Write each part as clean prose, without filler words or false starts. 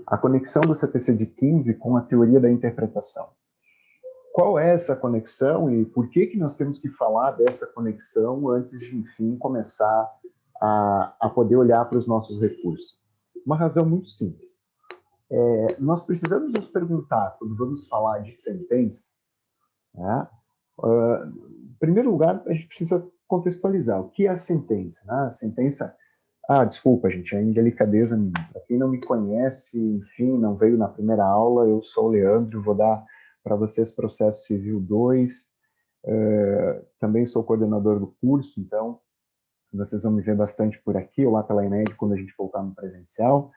a conexão do CPC de 15 com a teoria da interpretação. Qual é essa conexão e por que nós temos que falar dessa conexão antes de, enfim, começar a poder olhar para os nossos recursos? Uma razão muito simples. Nós precisamos nos perguntar, quando vamos falar de sentença, né? Em primeiro lugar, a gente precisa contextualizar o que é a sentença. Né? A sentença... desculpa, gente, é indelicadeza minha. Para quem não me conhece, enfim, não veio na primeira aula, eu sou o Leandro, vou dar para vocês Processo Civil 2, também sou coordenador do curso, então vocês vão me ver bastante por aqui, ou lá pela ENED, quando a gente voltar no presencial.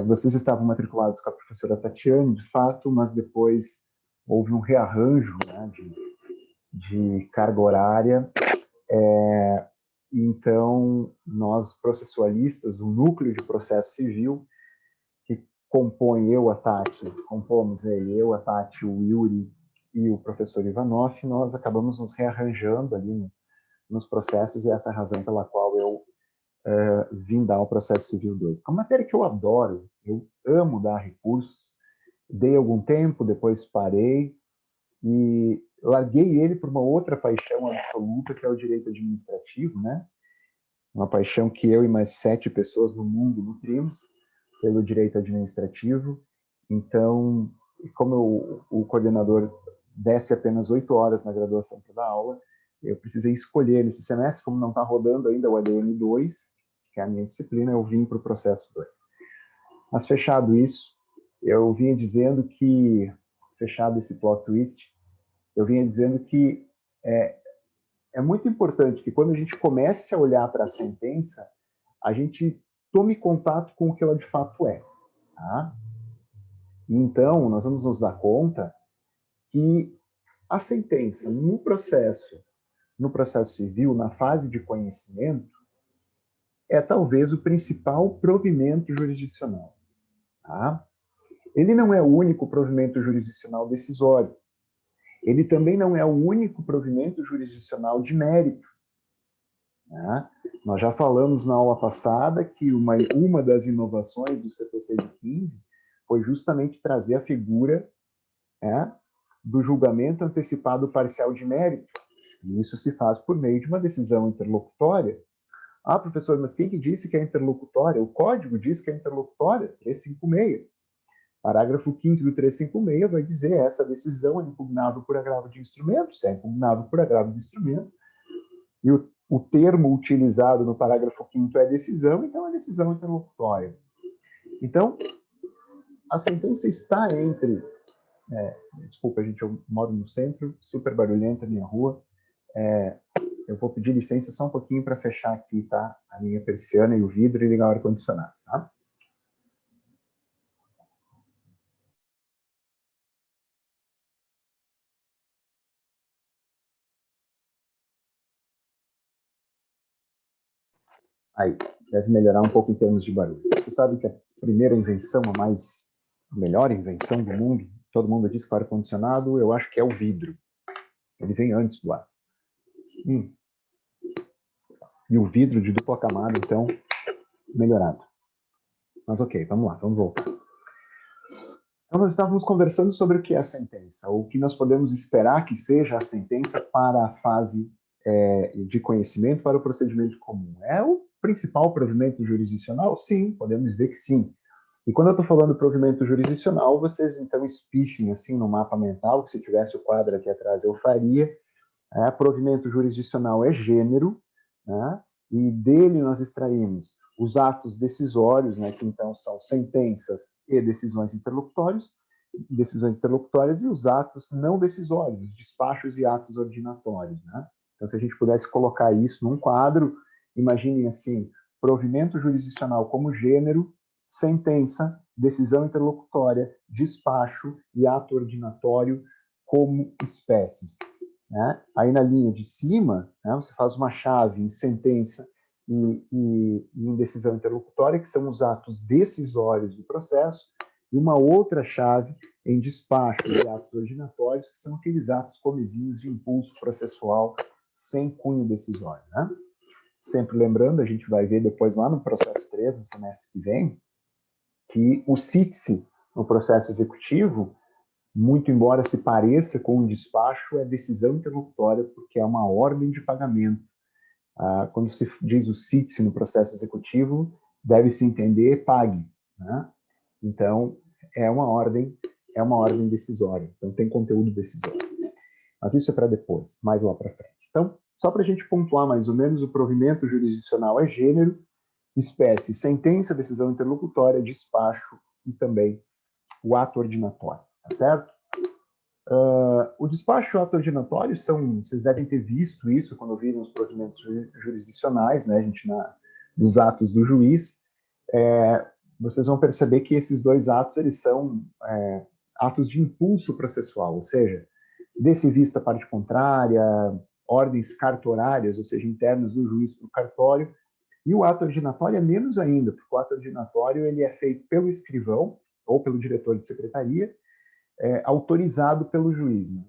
Vocês estavam matriculados com a professora Tatiane, de fato, mas depois houve um rearranjo, né, de carga horária, então nós processualistas, do núcleo de processo civil, que compõe eu, a Tati, compomos eu, a Tati, o Yuri e o professor Ivanoff, nós acabamos nos rearranjando ali nos processos, e essa é a razão pela qual eu vim dar o Processo Civil 2. É uma matéria que eu adoro, eu amo dar recursos, dei algum tempo, depois parei, e larguei ele por uma outra paixão absoluta, que é o direito administrativo, né? Uma paixão que eu e mais 7 pessoas no mundo nutrimos pelo direito administrativo. Então, como o coordenador desce apenas 8 horas na graduação para dar aula, eu precisei escolher nesse semestre, como não está rodando ainda o ADM 2, que é a minha disciplina, eu vim para o processo 2. Mas fechado isso, eu vinha dizendo que, fechado esse plot twist, eu vinha dizendo que é muito importante que quando a gente comece a olhar para a sentença, a gente tome contato com o que ela de fato é. Tá? E então, nós vamos nos dar conta que a sentença no processo civil, na fase de conhecimento, é talvez o principal provimento jurisdicional. Tá? Ele não é o único provimento jurisdicional decisório. Ele também não é o único provimento jurisdicional de mérito. Né? Nós já falamos na aula passada que uma das inovações do CPC de 15 foi justamente trazer a figura do julgamento antecipado parcial de mérito. E isso se faz por meio de uma decisão interlocutória. Professor, mas quem que disse que é interlocutória? O código diz que é interlocutória, 356. Parágrafo 5º do 356 vai dizer essa decisão é impugnável por agravo de instrumento, se é impugnável por agravo de instrumento, e o termo utilizado no parágrafo 5º é decisão, então é decisão interlocutória. Então, a sentença está entre... desculpa, gente, eu moro no centro, super barulhenta a minha rua. Eu vou pedir licença só um pouquinho para fechar aqui, tá? A minha persiana e o vidro e ligar o ar-condicionado, tá? Aí, deve melhorar um pouco em termos de barulho. Você sabe que a primeira invenção, a melhor invenção do mundo, todo mundo diz que o ar-condicionado, eu acho que é o vidro. Ele vem antes do ar. E o vidro de dupla camada, então, melhorado. Mas ok, vamos lá, vamos voltar. Então, nós estávamos conversando sobre o que é a sentença, ou o que nós podemos esperar que seja a sentença para a fase de conhecimento, para o procedimento comum. É o principal provimento jurisdicional? Sim, podemos dizer que sim. E quando eu estou falando provimento jurisdicional, vocês então espichem assim no mapa mental, que se tivesse o quadro aqui atrás eu faria. Provimento jurisdicional é gênero, né? E dele nós extraímos os atos decisórios, né, que então são sentenças e decisões interlocutórias, e os atos não decisórios, os despachos e atos ordinatórios. Né? Então, se a gente pudesse colocar isso num quadro, imaginem assim, provimento jurisdicional como gênero, sentença, decisão interlocutória, despacho e ato ordinatório como espécies. Né? Aí na linha de cima, né, você faz uma chave em sentença e em decisão interlocutória, que são os atos decisórios do processo, e uma outra chave em despacho e atos ordinatórios, que são aqueles atos comezinhos de impulso processual sem cunho decisório. Né? Sempre lembrando, a gente vai ver depois lá no processo 3, no semestre que vem, que o CITSE, no processo executivo, muito embora se pareça com um despacho, é decisão interlocutória, porque é uma ordem de pagamento. Quando se diz o CITSE no processo executivo, deve-se entender pague, né? Então, é uma ordem decisória. Então, tem conteúdo decisório. Mas isso é para depois, mais lá para frente. Então, só para a gente pontuar mais ou menos, o provimento jurisdicional é gênero, espécie, sentença, decisão interlocutória, despacho e também o ato ordinatório, tá certo? O despacho e o ato ordinatório vocês devem ter visto isso quando viram os provimentos jurisdicionais, né, nos atos do juiz, vocês vão perceber que esses dois atos, eles são atos de impulso processual, ou seja, decivista parte contrária, ordens cartorárias, ou seja, internas do juiz para o cartório, e o ato ordinatório é menos ainda, porque o ato ordinatório ele é feito pelo escrivão ou pelo diretor de secretaria, autorizado pelo juiz. Né?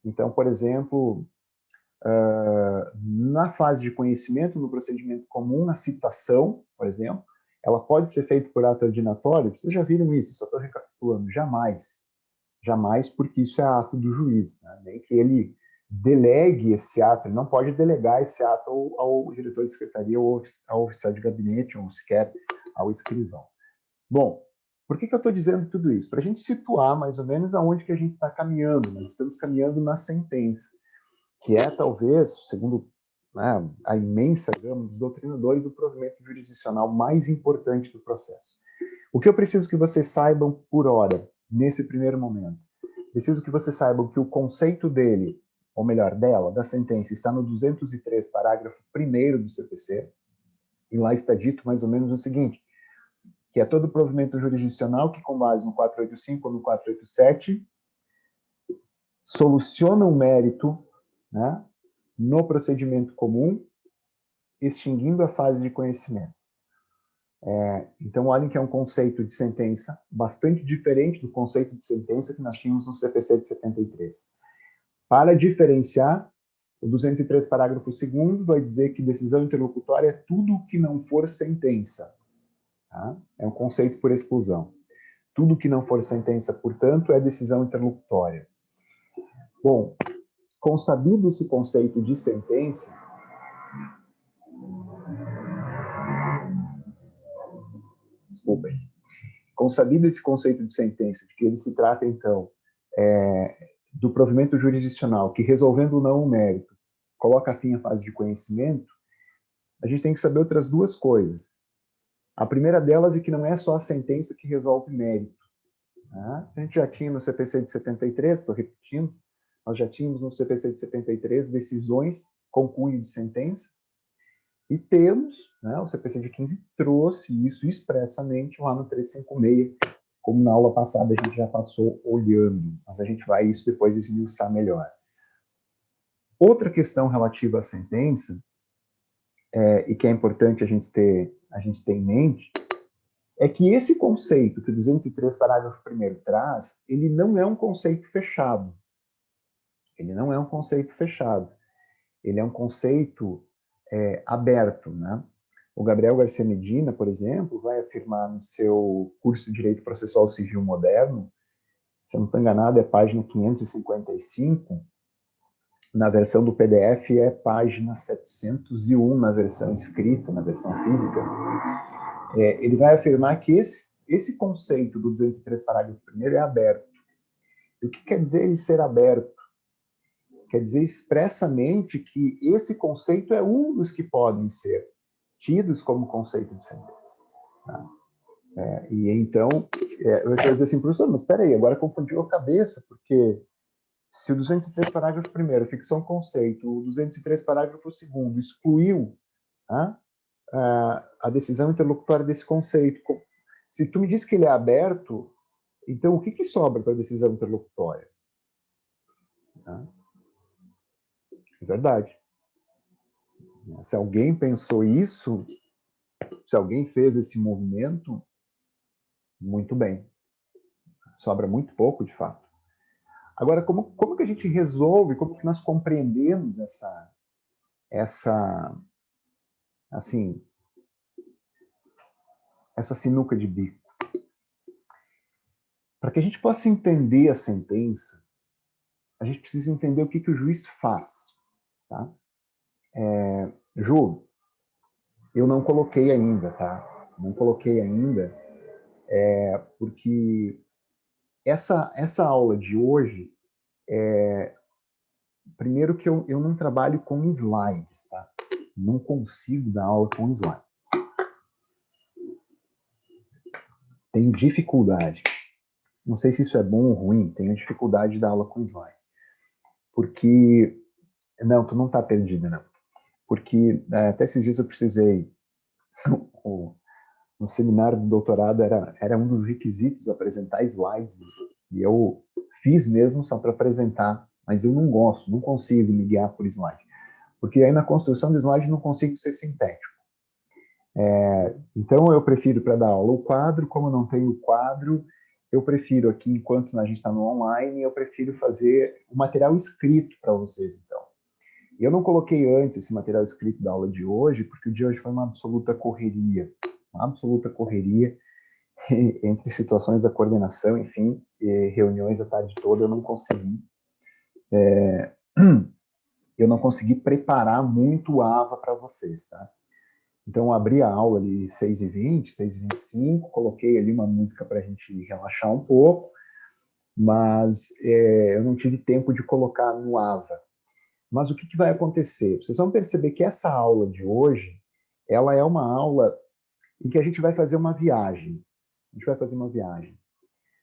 Então, por exemplo, na fase de conhecimento, no procedimento comum, na citação, por exemplo, ela pode ser feita por ato ordinatório. Vocês já viram isso, só estou recapitulando. Jamais. Jamais, porque isso é ato do juiz. Né? Nem que ele delegue esse ato, ele não pode delegar esse ato ao diretor de secretaria ou ao oficial de gabinete, ou sequer ao escrivão. Bom, por que eu estou dizendo tudo isso? Para a gente situar mais ou menos aonde que a gente está caminhando. Nós estamos caminhando na sentença, que é talvez, segundo a imensa gama dos doutrinadores, o provimento jurisdicional mais importante do processo. O que eu preciso que vocês saibam por hora, nesse primeiro momento? Preciso que vocês saibam que o conceito dele, ou melhor, dela, da sentença, está no 203, parágrafo 1º do CPC, e lá está dito mais ou menos o seguinte, que é todo provimento jurisdicional que, com base no 485 ou no 487, soluciona o mérito, né, no procedimento comum, extinguindo a fase de conhecimento. Então, olhem que é um conceito de sentença bastante diferente do conceito de sentença que nós tínhamos no CPC de 73. Para diferenciar, o 203, parágrafo 2º, vai dizer que decisão interlocutória é tudo o que não for sentença. Tá? É um conceito por exclusão. Tudo que não for sentença, portanto, é decisão interlocutória. Bom, consabido esse conceito de sentença, desculpem, consabido esse conceito de sentença, de que ele se trata, então, do provimento jurisdicional, que resolvendo ou não o mérito, coloca fim à fase de conhecimento, a gente tem que saber outras duas coisas. A primeira delas é que não é só a sentença que resolve mérito. Né? A gente já tinha no CPC de 73, estou repetindo, nós já tínhamos no CPC de 73 decisões com cunho de sentença, e temos, né, o CPC de 15 trouxe isso expressamente lá no 356, como na aula passada a gente já passou olhando, mas a gente vai isso depois esmiuçar melhor. Outra questão relativa à sentença, e que é importante a gente ter em mente, é que esse conceito que o 203, parágrafo 1º traz, ele não é um conceito fechado. Ele não é um conceito fechado. Ele é um conceito aberto, né? O Gabriel Garcia Medina, por exemplo, vai afirmar no seu curso de Direito Processual Civil Moderno, se eu não estou enganado, é página 555, na versão do PDF é página 701 na versão escrita, na versão física. Ele vai afirmar que esse conceito do 203, parágrafo 1º é aberto. E o que quer dizer ele ser aberto? Quer dizer expressamente que esse conceito é um dos que podem ser tidos como conceito de sentença. Tá? E então, você vai dizer assim, professor, mas espera aí, agora confundiu a cabeça, porque se o 203, parágrafo 1º fixou um conceito, o 203, parágrafo 2º excluiu, tá, a decisão interlocutória desse conceito. Se tu me diz que ele é aberto, então o que sobra para a decisão interlocutória? Tá? É verdade. Se alguém pensou isso, se alguém fez esse movimento, muito bem. Sobra muito pouco, de fato. Agora, como que a gente resolve, como que nós compreendemos essa sinuca de bico? para que a gente possa entender a sentença, a gente precisa entender o que, que o juiz faz. Tá? Ju, eu não coloquei ainda, tá? Não coloquei ainda, porque essa aula de hoje, primeiro que eu não trabalho com slides, tá? Não consigo dar aula com slide. Tenho dificuldade. Não sei se isso é bom ou ruim, tenho dificuldade de dar aula com slide. Porque, não, tu não tá perdida, não. Porque até esses dias eu precisei, no seminário do doutorado era um dos requisitos apresentar slides, e eu fiz mesmo só para apresentar, mas eu não gosto, não consigo me guiar por slide, porque aí na construção do slide não consigo ser sintético. Então eu prefiro para dar aula o quadro, como eu não tenho quadro, eu prefiro aqui, enquanto a gente está no online, eu prefiro fazer o material escrito para vocês, então. E eu não coloquei antes esse material escrito da aula de hoje, porque o de hoje foi uma absoluta correria entre situações da coordenação, enfim, reuniões a tarde toda, eu não consegui preparar muito o AVA para vocês, tá? Então, eu abri a aula ali 6h20, 6h25, coloquei ali uma música para a gente relaxar um pouco, mas eu não tive tempo de colocar no AVA. Mas o que, que vai acontecer? Vocês vão perceber que essa aula de hoje, ela é uma aula em que a gente vai fazer uma viagem. A gente vai fazer uma viagem.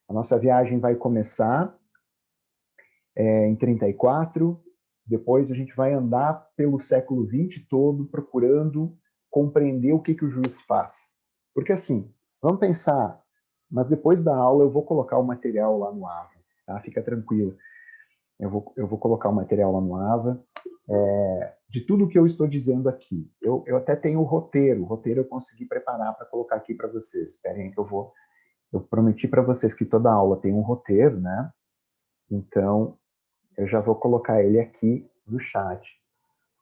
A nossa viagem vai começar em 34, depois a gente vai andar pelo século XX todo procurando compreender o que, que o juiz faz. Porque assim, vamos pensar, mas depois da aula eu vou colocar o material lá no AVA, tá? Fica tranquilo. Eu vou colocar o material lá no AVA, de tudo que eu estou dizendo aqui. Eu até tenho o roteiro eu consegui preparar para colocar aqui para vocês. Esperem que eu prometi para vocês que toda aula tem um roteiro, né? Então, eu já vou colocar ele aqui no chat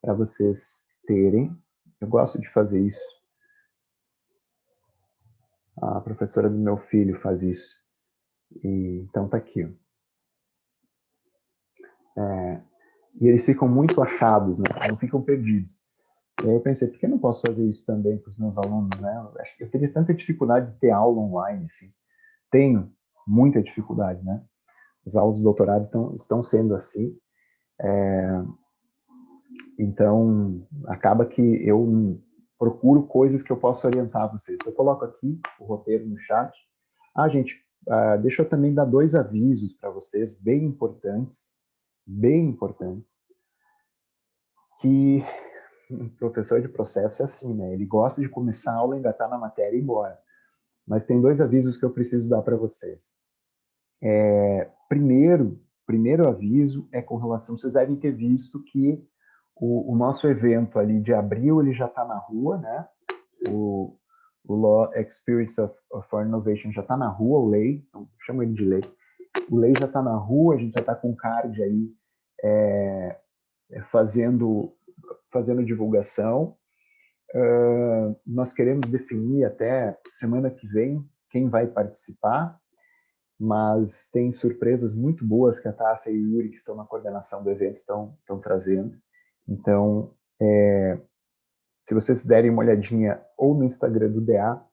para vocês terem. Eu gosto de fazer isso. A professora do meu filho faz isso. Então tá aqui. E eles ficam muito achados, né? Não ficam perdidos. E aí eu pensei, por que eu não posso fazer isso também para os meus alunos, né? Eu teria tanta dificuldade de ter aula online, assim. Tenho muita dificuldade, né? As aulas do doutorado estão sendo assim. Então, acaba que eu procuro coisas que eu possa orientar vocês. Eu coloco aqui o roteiro no chat. Gente, deixa eu também dar 2 avisos para vocês, bem importantes, que o professor de processo é assim, né? Ele gosta de começar a aula, engatar na matéria e ir embora. Mas tem 2 avisos que eu preciso dar para vocês. Primeiro aviso é com relação, vocês devem ter visto que o nosso evento ali de abril, ele já está na rua, né? O Law Experience of Foreign Innovation já está na rua, o lei, então chamo ele de lei. O lei já está na rua, a gente já está com o card aí fazendo divulgação. Nós queremos definir até semana que vem quem vai participar, mas tem surpresas muito boas que a Tássia e o Yuri, que estão na coordenação do evento, estão trazendo. Então, se vocês derem uma olhadinha ou no Instagram do DA,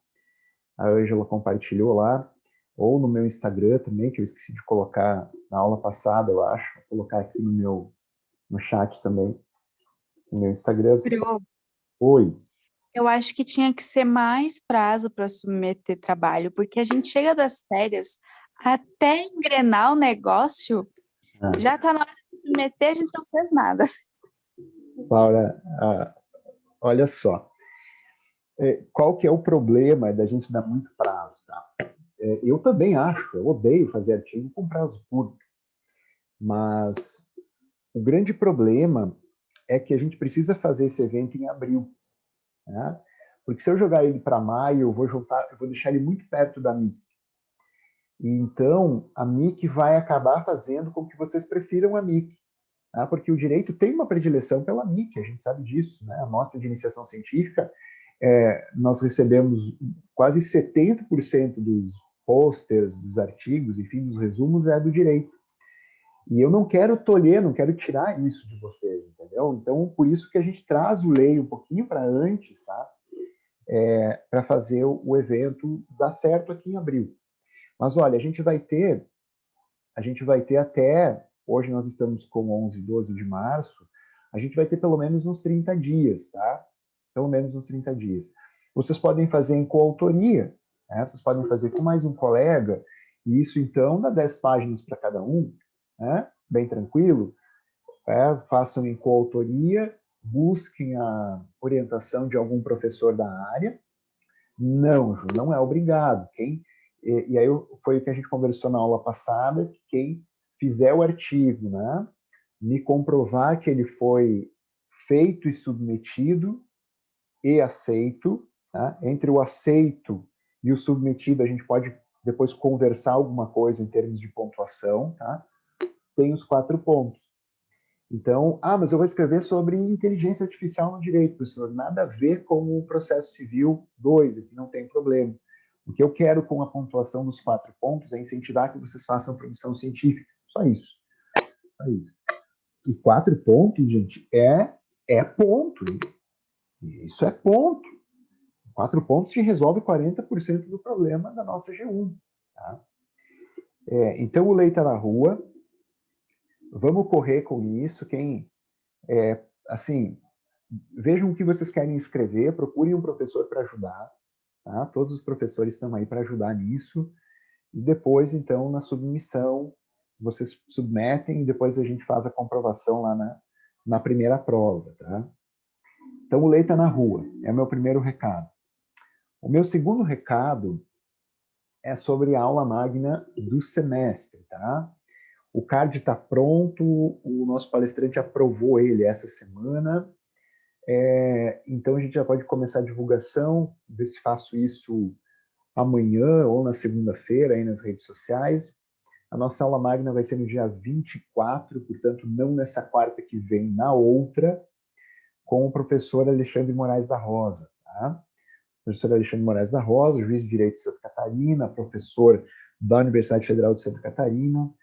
a Ângela compartilhou lá, ou no meu Instagram também, que eu esqueci de colocar na aula passada, eu acho, vou colocar aqui no chat também, no meu Instagram. Pro, Oi. eu acho que tinha que ser mais prazo para submeter trabalho, porque a gente chega das férias até engrenar o negócio, já está na hora de submeter, a gente não fez nada. Laura, olha só. Qual que é o problema da gente dar muito prazo, tá? Eu também acho, eu odeio fazer artigo com prazo curto, mas o grande problema é que a gente precisa fazer esse evento em abril, né? Porque se eu jogar ele para maio, eu vou deixar ele muito perto da MIC. E então, a MIC vai acabar fazendo com que vocês prefiram a MIC, né? Porque o direito tem uma predileção pela MIC, a gente sabe disso, né? A nossa de iniciação científica, nós recebemos quase 70% dos posters, dos artigos, enfim, dos resumos, é do direito. E eu não quero tolher, não quero tirar isso de vocês, entendeu? Então, por isso que a gente traz o Lei um pouquinho para antes, tá? Para fazer o evento dar certo aqui em abril. Mas, olha, a gente vai ter até, hoje nós estamos com 11, 12 de março, a gente vai ter pelo menos uns 30 dias, tá? Pelo menos uns 30 dias. Vocês podem fazer em coautoria, né? Vocês podem fazer com mais um colega, e isso, então, dá 10 páginas para cada um, né? Bem tranquilo. Façam em coautoria, busquem a orientação de algum professor da área. Não, Ju, não é obrigado. E aí foi o que a gente conversou na aula passada, que quem fizer o artigo, né, me comprovar que ele foi feito e submetido e aceito, tá? Entre o aceito e o submetido, a gente pode depois conversar alguma coisa em termos de pontuação, tá? Tem os 4 pontos. Então, mas eu vou escrever sobre inteligência artificial no direito, professor. Nada a ver com o processo civil 2, aqui não tem problema. O que eu quero com a pontuação dos 4 pontos é incentivar que vocês façam produção científica. Só isso. Só isso. E 4 pontos, gente, é ponto. Isso é ponto. 4 pontos que resolve 40% do problema da nossa G1. Tá? Então, o Lei está na rua. Vamos correr com isso. Assim, vejam o que vocês querem escrever, procurem um professor para ajudar. Tá? Todos os professores estão aí para ajudar nisso. E depois, então, na submissão, vocês submetem e depois a gente faz a comprovação lá na primeira prova. Tá? Então, o Lei está na rua. É o meu primeiro recado. O meu segundo recado é sobre a aula magna do semestre. Tá? O card está pronto, o nosso palestrante aprovou ele essa semana. Então, a gente já pode começar a divulgação, ver se faço isso amanhã ou na segunda-feira aí nas redes sociais. A nossa aula magna vai ser no dia 24, portanto, não nessa quarta que vem, na outra, com o professor Alexandre Moraes da Rosa. Tá? O professor Alexandre Moraes da Rosa, juiz de Direito de Santa Catarina, professor da Universidade Federal de Santa Catarina,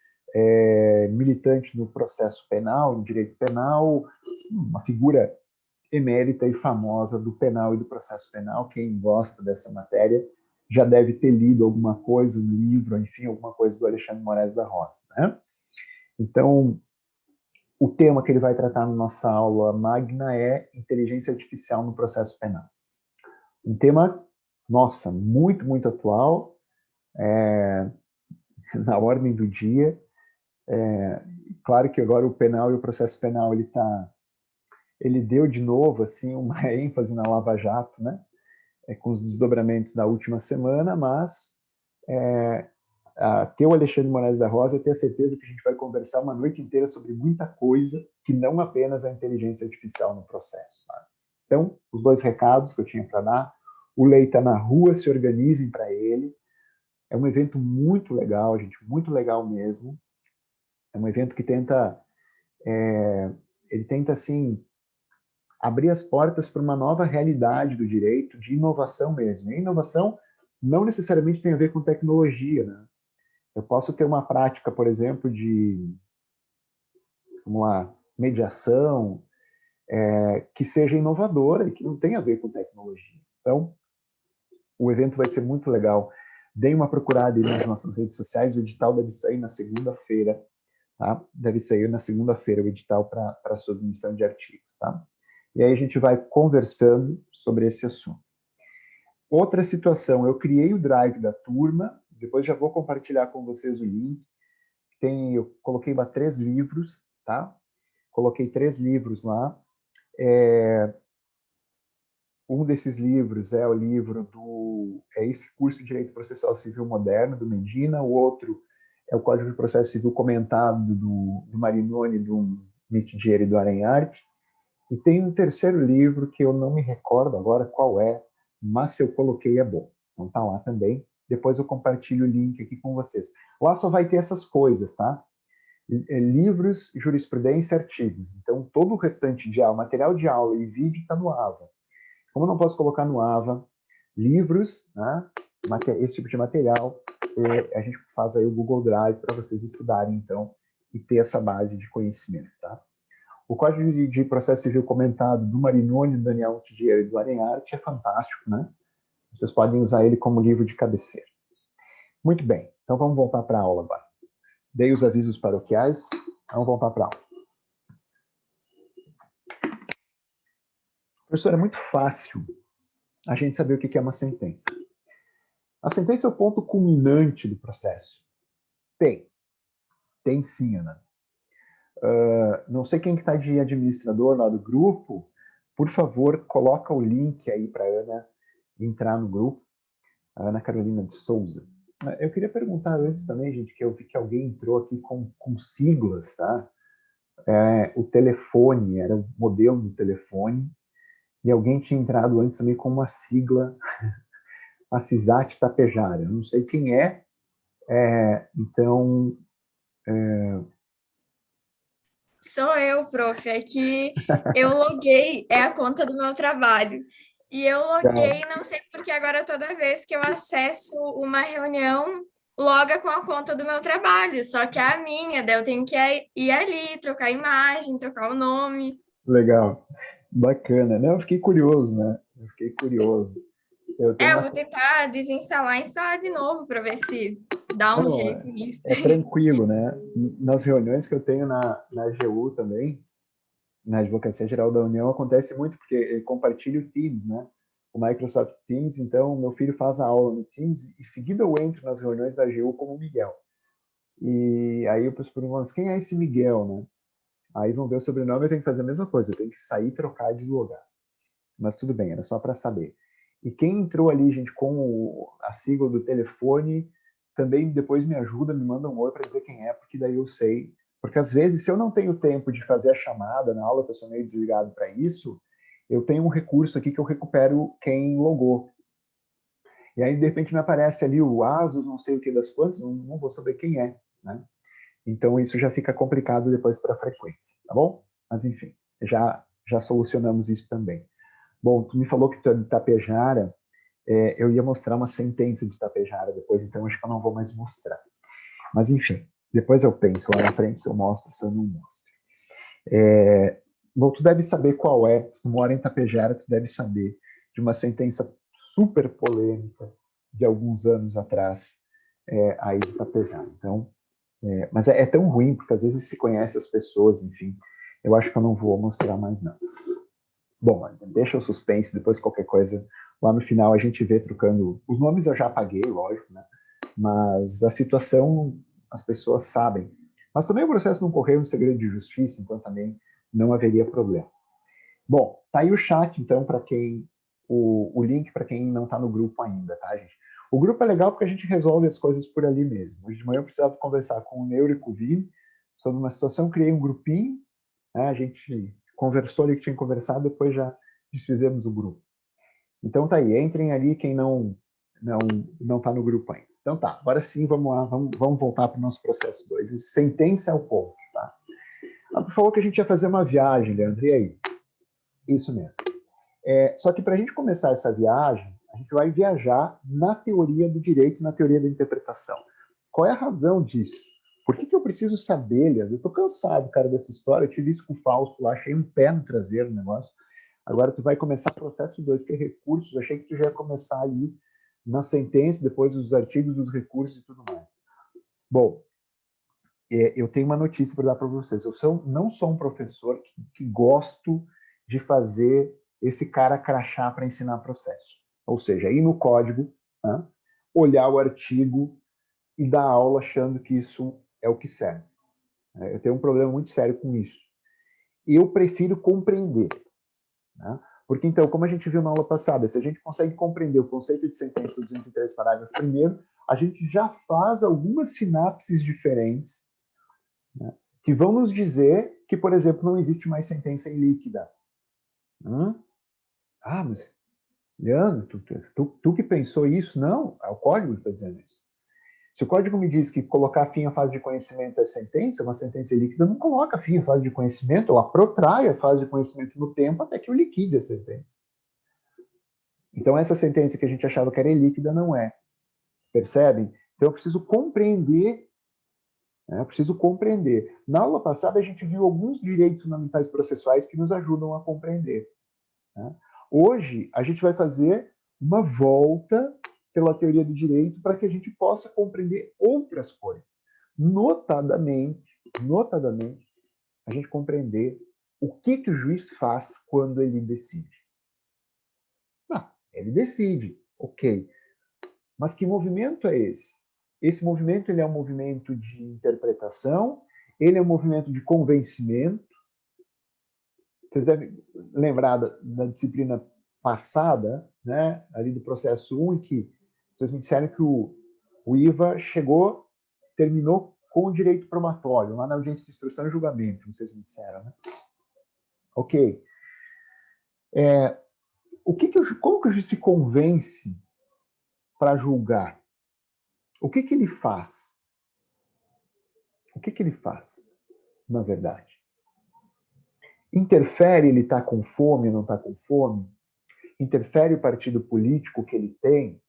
militante no processo penal, no direito penal, uma figura emérita e famosa do penal e do processo penal. Quem gosta dessa matéria já deve ter lido alguma coisa, um livro, enfim, alguma coisa do Alexandre Moraes da Rosa. Né? Então, o tema que ele vai tratar na nossa aula magna é inteligência artificial no processo penal. Um tema, nossa, muito, muito atual, na ordem do dia. Claro que agora o penal e o processo penal ele deu de novo assim uma ênfase na Lava Jato, né? Com os desdobramentos da última semana, mas ter o Alexandre Moraes da Rosa, eu tenho certeza que a gente vai conversar uma noite inteira sobre muita coisa, que não apenas a inteligência artificial no processo. Tá? Então, os 2 recados que eu tinha para dar. O Lei está na rua, se organizem para ele. É um evento muito legal, gente, muito legal mesmo. É um evento que ele tenta, assim, abrir as portas para uma nova realidade do direito, de inovação mesmo. E inovação não necessariamente tem a ver com tecnologia, né? Eu posso ter uma prática, por exemplo, de mediação, que seja inovadora e que não tenha a ver com tecnologia. Então, o evento vai ser muito legal. Deem uma procurada aí nas nossas redes sociais. O edital deve sair na segunda-feira. Tá? Deve sair na segunda-feira o edital para submissão de artigos. Tá? E aí a gente vai conversando sobre esse assunto. Outra situação, eu criei o drive da turma, depois já vou compartilhar com vocês o link. Eu coloquei lá 3 livros, tá? Coloquei 3 livros lá. Um desses livros é o livro esse curso de Direito Processual Civil Moderno, do Medina. O outro é o Código de Processo Civil comentado do Marinoni, do Mitidieri e do Arenhart. E tem um terceiro livro que eu não me recordo agora qual é, mas se eu coloquei é bom. Então tá lá também. Depois eu compartilho o link aqui com vocês. Lá só vai ter essas coisas, tá? Livros, jurisprudência, artigos. Então todo o restante de aula, material de aula e vídeo está no AVA. Como eu não posso colocar no AVA livros, né? Esse tipo de material, a gente faz aí o Google Drive para vocês estudarem, então, e ter essa base de conhecimento, tá? O Código de Processo Civil comentado do Marinoni, do Daniel Tidier e do Arenhart é fantástico, né? Vocês podem usar ele como livro de cabeceira. Muito bem, então vamos voltar para a aula agora. Dei os avisos paroquiais, vamos voltar para a aula. Professor, é muito fácil a gente saber o que é uma sentença. A sentença é o ponto culminante do processo. Tem sim, Ana. Não sei quem que está de administrador lá do grupo, por favor, coloca o link aí para a Ana entrar no grupo, a Ana Carolina de Souza. Eu queria perguntar antes também, gente, que eu vi que alguém entrou aqui com siglas, tá? O telefone, era o modelo do telefone, e alguém tinha entrado antes também com uma sigla, a CISAT Tapejara. Eu não sei quem é, então... Sou eu, prof. É que eu loguei, é a conta do meu trabalho. E eu loguei, não sei porque agora toda vez que eu acesso uma reunião, loga com a conta do meu trabalho, só que é a minha, daí eu tenho que ir ali, trocar a imagem, trocar o nome. Legal, bacana. Não, eu fiquei curioso, né? Eu vou tentar desinstalar e instalar de novo para ver se dá um jeito nisso. É tranquilo, né? Nas reuniões que eu tenho na AGU também, na Advocacia Geral da União, acontece muito, porque eu compartilho o Teams, né? O Microsoft Teams, então meu filho faz a aula no Teams e seguido eu entro nas reuniões da AGU como Miguel. E aí eu pergunto, quem é esse Miguel, né? Aí vão ver o sobrenome, eu tenho que fazer a mesma coisa, eu tenho que sair, trocar e deslogar. Mas tudo bem, era só para saber. E quem entrou ali, gente, com a sigla do telefone, também depois me ajuda, me manda um oi para dizer quem é, porque daí eu sei. Porque às vezes, se eu não tenho tempo de fazer a chamada na aula, que eu sou meio desligado para isso, eu tenho um recurso aqui que eu recupero quem logou. E aí, de repente, me aparece ali o Asus, não sei o que das quantas, não vou saber quem é, né? Então, isso já fica complicado depois para a frequência, tá bom? Mas, enfim, já solucionamos isso também. Bom, tu me falou que tu é de Tapejara, eu ia mostrar uma sentença de Tapejara depois, então acho que eu não vou mais mostrar. Mas, enfim, depois eu penso lá na frente se eu mostro, se eu não mostro. Bom, tu deve saber qual é, se tu mora em Tapejara, tu deve saber de uma sentença super polêmica de alguns anos atrás, aí de Tapejara. Então, mas é tão ruim, porque às vezes se conhece as pessoas, enfim, eu acho que eu não vou mostrar mais, não. Bom, deixa o suspense, depois qualquer coisa, lá no final a gente vê trocando, os nomes eu já apaguei, lógico, né, mas a situação as pessoas sabem, mas também o processo não correu em segredo de justiça, então também não haveria problema. Bom, tá aí o chat, então, para quem, o link para quem não está no grupo ainda, tá, gente? O grupo é legal porque a gente resolve as coisas por ali mesmo. Hoje de manhã eu precisava conversar com o Neuro e com o Vini sobre uma situação, criei um grupinho, né, a gente conversou ali que tinha conversado, depois já desfizemos o grupo. Então tá aí, entrem ali quem não tá no grupo ainda. Então tá, agora sim, vamos lá, vamos voltar para o nosso processo 2. Sentença é o ponto, tá? Ela falou que a gente ia fazer uma viagem, Leandro, e aí? Isso mesmo. Só que para a gente começar essa viagem, a gente vai viajar na teoria do direito, na teoria da interpretação. Qual é a razão disso? Por que eu preciso saber, Leandro? Eu estou cansado, cara, dessa história. Eu tive isso com o Fausto lá, achei um pé no traseiro o negócio. Agora tu vai começar processo 2, que é recursos. Eu achei que tu já ia começar ali na sentença, depois os artigos, os recursos e tudo mais. Bom, eu tenho uma notícia para dar para vocês. Eu não sou um professor que gosto de fazer esse cara crachá para ensinar processo. Ou seja, ir no código, né, olhar o artigo e dar aula achando que isso é o que serve. Eu tenho um problema muito sério com isso. Eu prefiro compreender. Né? Porque, então, como a gente viu na aula passada, se a gente consegue compreender o conceito de sentença do 203 parágrafo primeiro, a gente já faz algumas sinapses diferentes, né, que vão nos dizer que, por exemplo, não existe mais sentença ilíquida. Mas, Leandro, tu que pensou isso? Não, é o código que está dizendo isso. Se o código me diz que colocar fim à fase de conhecimento é sentença, uma sentença líquida não coloca fim à fase de conhecimento, ela protrai a fase de conhecimento no tempo até que eu liquide a sentença. Então, essa sentença que a gente achava que era ilíquida não é. Percebem? Então, eu preciso compreender, né? Eu preciso compreender. Na aula passada, a gente viu alguns direitos fundamentais processuais que nos ajudam a compreender, né? Hoje, a gente vai fazer uma volta pela teoria do direito para que a gente possa compreender outras coisas. Notadamente, a gente compreender o que o juiz faz quando ele decide. Ele decide, ok. Mas que movimento é esse? Esse movimento ele é um movimento de interpretação, ele é um movimento de convencimento. Vocês devem lembrar da disciplina passada, né, ali do processo 1, em que vocês me disseram que o IVA terminou com o direito probatório, lá na audiência de instrução e julgamento, vocês me disseram, né? Ok. Como que o juiz se convence para julgar? O que ele faz? O que ele faz, na verdade? Interfere ele está com fome ou não está com fome? Interfere o partido político que ele tem?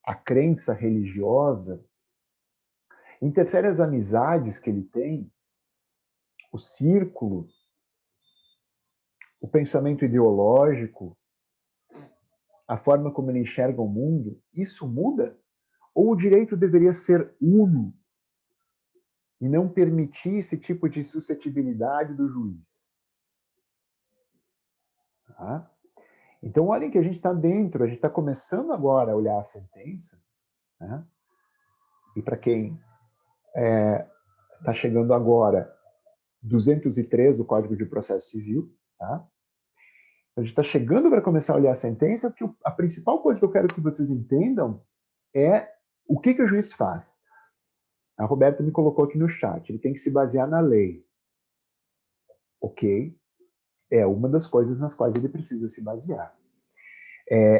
A crença religiosa? Interfere as amizades que ele tem? O círculo? O pensamento ideológico? A forma como ele enxerga o mundo? Isso muda? Ou o direito deveria ser uno e não permitir esse tipo de suscetibilidade do juiz? Tá? Então, olhem que a gente está dentro, a gente está começando agora a olhar a sentença, né? E para quem está chegando agora, 203 do Código de Processo Civil, tá? A gente está chegando para começar a olhar a sentença, porque a principal coisa que eu quero que vocês entendam é o que o juiz faz. A Roberta me colocou aqui no chat, ele tem que se basear na lei. Ok, é uma das coisas nas quais ele precisa se basear.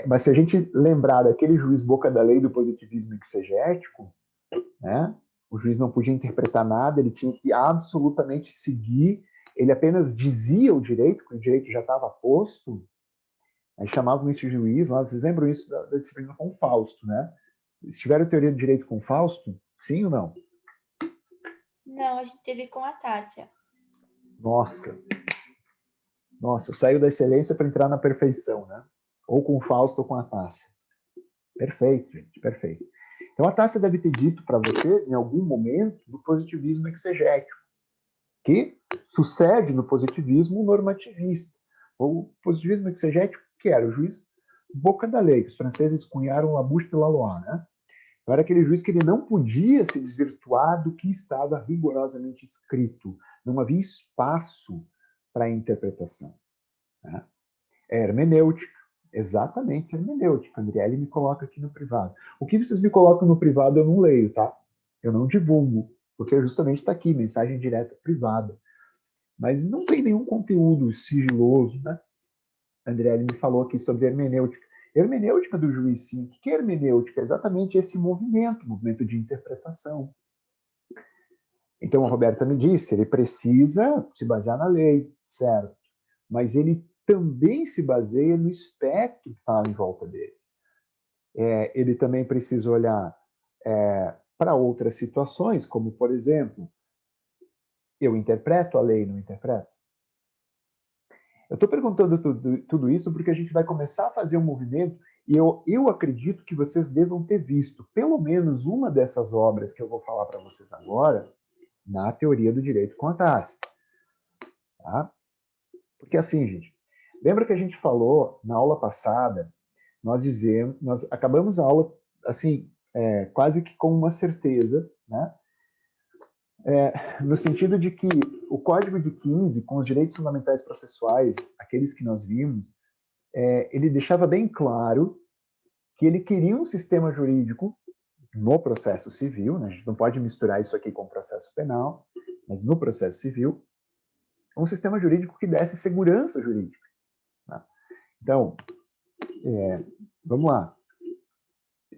Mas se a gente lembrar daquele juiz boca da lei do positivismo exegético, né, o juiz não podia interpretar nada, ele tinha que absolutamente seguir, ele apenas dizia o direito, porque o direito já estava posto. Aí chamavam esse juiz lá, vocês lembram isso da disciplina com Fausto, né? Se tiveram teoria do direito com Fausto, sim ou não? Não, a gente teve com a Tássia. Nossa, saiu da excelência para entrar na perfeição, né? Ou com o Fausto ou com a Tássia. Perfeito, gente, perfeito. Então a Tássia deve ter dito para vocês, em algum momento, do positivismo exegético, que sucede no positivismo normativista. O positivismo exegético, que era o juiz boca da lei, que os franceses cunharam la bouche de la loi, né? Então, era aquele juiz que ele não podia se desvirtuar do que estava rigorosamente escrito. Não havia espaço para interpretação, né? É hermenêutica, exatamente hermenêutica. Andriele me coloca aqui no privado. O que vocês me colocam no privado eu não leio, tá? Eu não divulgo, porque justamente está aqui, mensagem direta privada. Mas não tem nenhum conteúdo sigiloso, né? Andriele me falou aqui sobre hermenêutica. Hermenêutica do juiz, sim. O que é hermenêutica? É exatamente esse movimento de interpretação. Então, a Roberta me disse, ele precisa se basear na lei, certo? Mas ele também se baseia no espectro que está em volta dele. Ele também precisa olhar para outras situações, como, por exemplo, eu interpreto a lei, não interpreto? Eu estou perguntando tudo isso porque a gente vai começar a fazer um movimento e eu acredito que vocês devam ter visto pelo menos uma dessas obras que eu vou falar para vocês agora na teoria do direito com a Tássia. Tá? Porque assim, gente, lembra que a gente falou na aula passada, nós acabamos a aula assim, quase que com uma certeza, né? No sentido de que o Código de 15, com os direitos fundamentais processuais, aqueles que nós vimos, ele deixava bem claro que ele queria um sistema jurídico no processo civil, né? A gente não pode misturar isso aqui com o processo penal, mas no processo civil, um sistema jurídico que desse segurança jurídica. Tá? Então, vamos lá.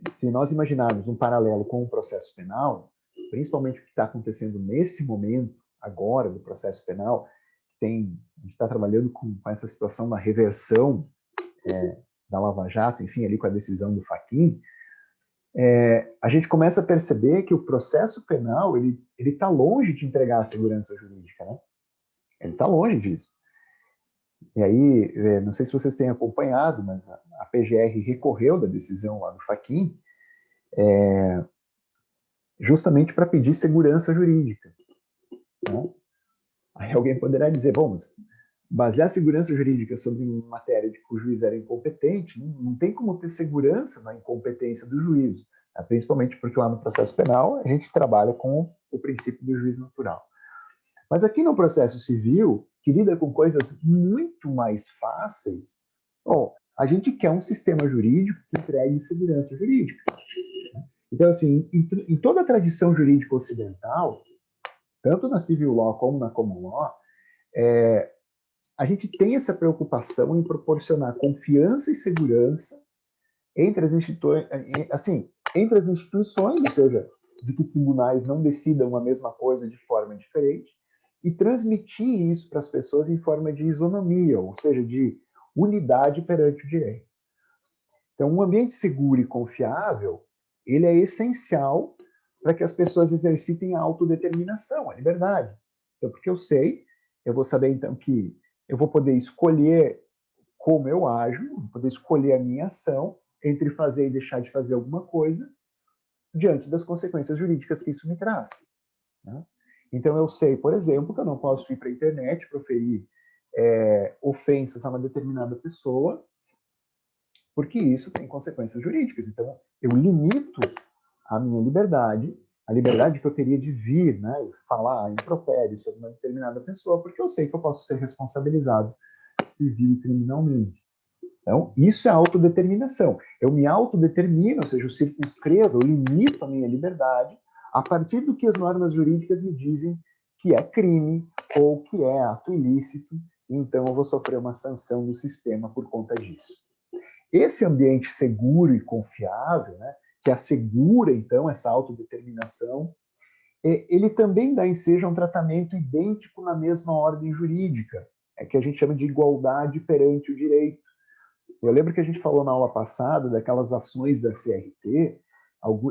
Se nós imaginarmos um paralelo com o processo penal, principalmente o que está acontecendo nesse momento, agora, do processo penal, a gente está trabalhando com essa situação da reversão da Lava Jato, enfim, ali com a decisão do Fachin, a gente começa a perceber que o processo penal ele está longe de entregar a segurança jurídica, né? Ele está longe disso. E aí, não sei se vocês têm acompanhado, mas a PGR recorreu da decisão lá do Fachin, justamente para pedir segurança jurídica, né? Aí alguém poderá dizer, bom, mas basear a segurança jurídica sobre matéria de que o juiz era incompetente, não tem como ter segurança na incompetência do juízo, né? Principalmente porque lá no processo penal a gente trabalha com o princípio do juiz natural. Mas aqui no processo civil, que lida com coisas muito mais fáceis, bom, a gente quer um sistema jurídico que entregue segurança jurídica. Então, assim, em toda a tradição jurídica ocidental, tanto na civil law como na common law, a gente tem essa preocupação em proporcionar confiança e segurança entre as instituições, assim, entre as instituições, ou seja, de que tribunais não decidam a mesma coisa de forma diferente, e transmitir isso para as pessoas em forma de isonomia, ou seja, de unidade perante o direito. Então, um ambiente seguro e confiável, ele é essencial para que as pessoas exercitem a autodeterminação, a liberdade. Então, porque eu vou saber então que eu vou poder escolher como eu ajo, vou poder escolher a minha ação entre fazer e deixar de fazer alguma coisa, diante das consequências jurídicas que isso me traz, né? Então, eu sei, por exemplo, que eu não posso ir para a internet proferir ofensas a uma determinada pessoa, porque isso tem consequências jurídicas. Então, eu limito a minha liberdade, a liberdade que eu teria de vir, né, falar impropério sobre uma determinada pessoa, porque eu sei que eu posso ser responsabilizado civil e criminalmente. Então, isso é autodeterminação. Eu me autodetermino, ou seja, eu circunscrevo, eu limito a minha liberdade a partir do que as normas jurídicas me dizem que é crime ou que é ato ilícito, então eu vou sofrer uma sanção do sistema por conta disso. Esse ambiente seguro e confiável, né, que assegura, então, essa autodeterminação, ele também dá ensejo a um tratamento idêntico na mesma ordem jurídica, que a gente chama de igualdade perante o direito. Eu lembro que a gente falou na aula passada daquelas ações da CRT,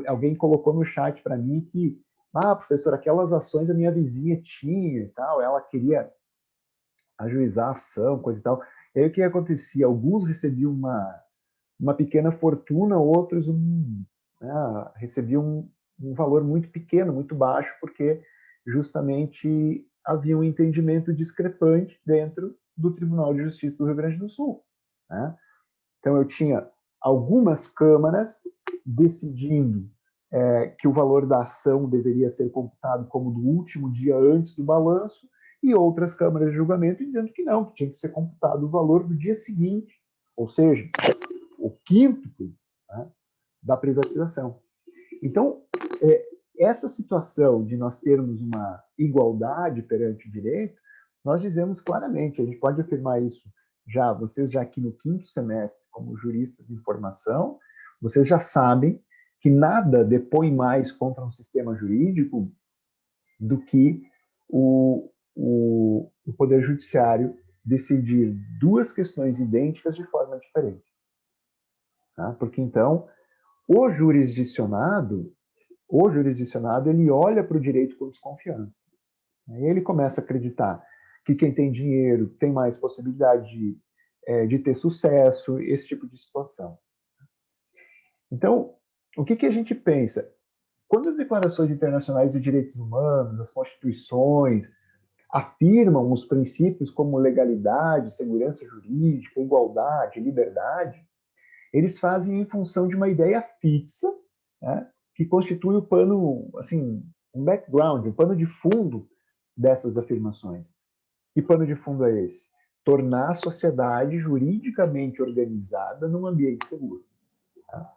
alguém colocou no chat para mim que, professor, aquelas ações a minha vizinha tinha e tal, ela queria ajuizar a ação, coisa e tal. E aí o que acontecia? Alguns recebiam uma pequena fortuna, outros recebiam um valor muito pequeno, muito baixo, porque justamente havia um entendimento discrepante dentro do Tribunal de Justiça do Rio Grande do Sul, né? Então, eu tinha algumas câmaras decidindo que o valor da ação deveria ser computado como do último dia antes do balanço, e outras câmaras de julgamento dizendo que não, que tinha que ser computado o valor do dia seguinte, ou seja, o quíntuplo, né, da privatização. Então, essa situação de nós termos uma igualdade perante o direito, nós dizemos claramente, a gente pode afirmar isso vocês já aqui no 5º semestre, como juristas de formação, vocês já sabem que nada depõe mais contra um sistema jurídico do que o Poder Judiciário decidir duas questões idênticas de forma diferente. Tá? Porque, então, o jurisdicionado, ele olha para o direito com desconfiança. Ele começa a acreditar que quem tem dinheiro tem mais possibilidade de ter sucesso, esse tipo de situação. Então, o que a gente pensa? Quando as declarações internacionais de direitos humanos, as constituições, afirmam os princípios como legalidade, segurança jurídica, igualdade, liberdade, eles fazem em função de uma ideia fixa, né, que constitui o pano, assim, um background, um pano de fundo dessas afirmações. Que pano de fundo é esse? Tornar a sociedade juridicamente organizada num ambiente seguro. Tá?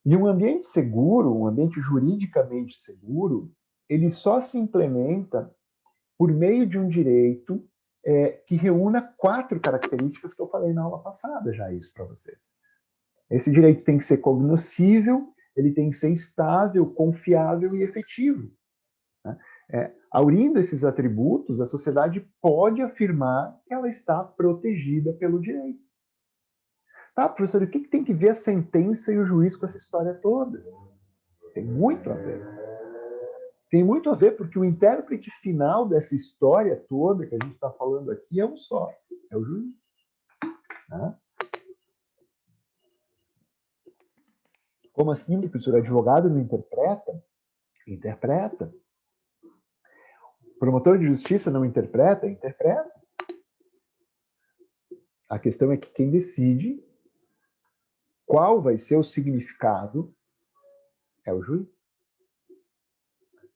E um ambiente seguro, um ambiente juridicamente seguro, ele só se implementa por meio de um direito que reúna 4 características que eu falei na aula passada já isso para vocês. Esse direito tem que ser cognoscível, ele tem que ser estável, confiável e efetivo. Né? Aurindo esses atributos, a sociedade pode afirmar que ela está protegida pelo direito. Ah, professor, o que tem que ver a sentença e o juiz com essa história toda? Tem muito a ver. Tem muito a ver porque o intérprete final dessa história toda que a gente está falando aqui é um só, é o juiz. Né? Como assim, professor? O advogado não interpreta? Interpreta. O promotor de justiça não interpreta? Interpreta. A questão é que quem decide qual vai ser o significado é o juiz.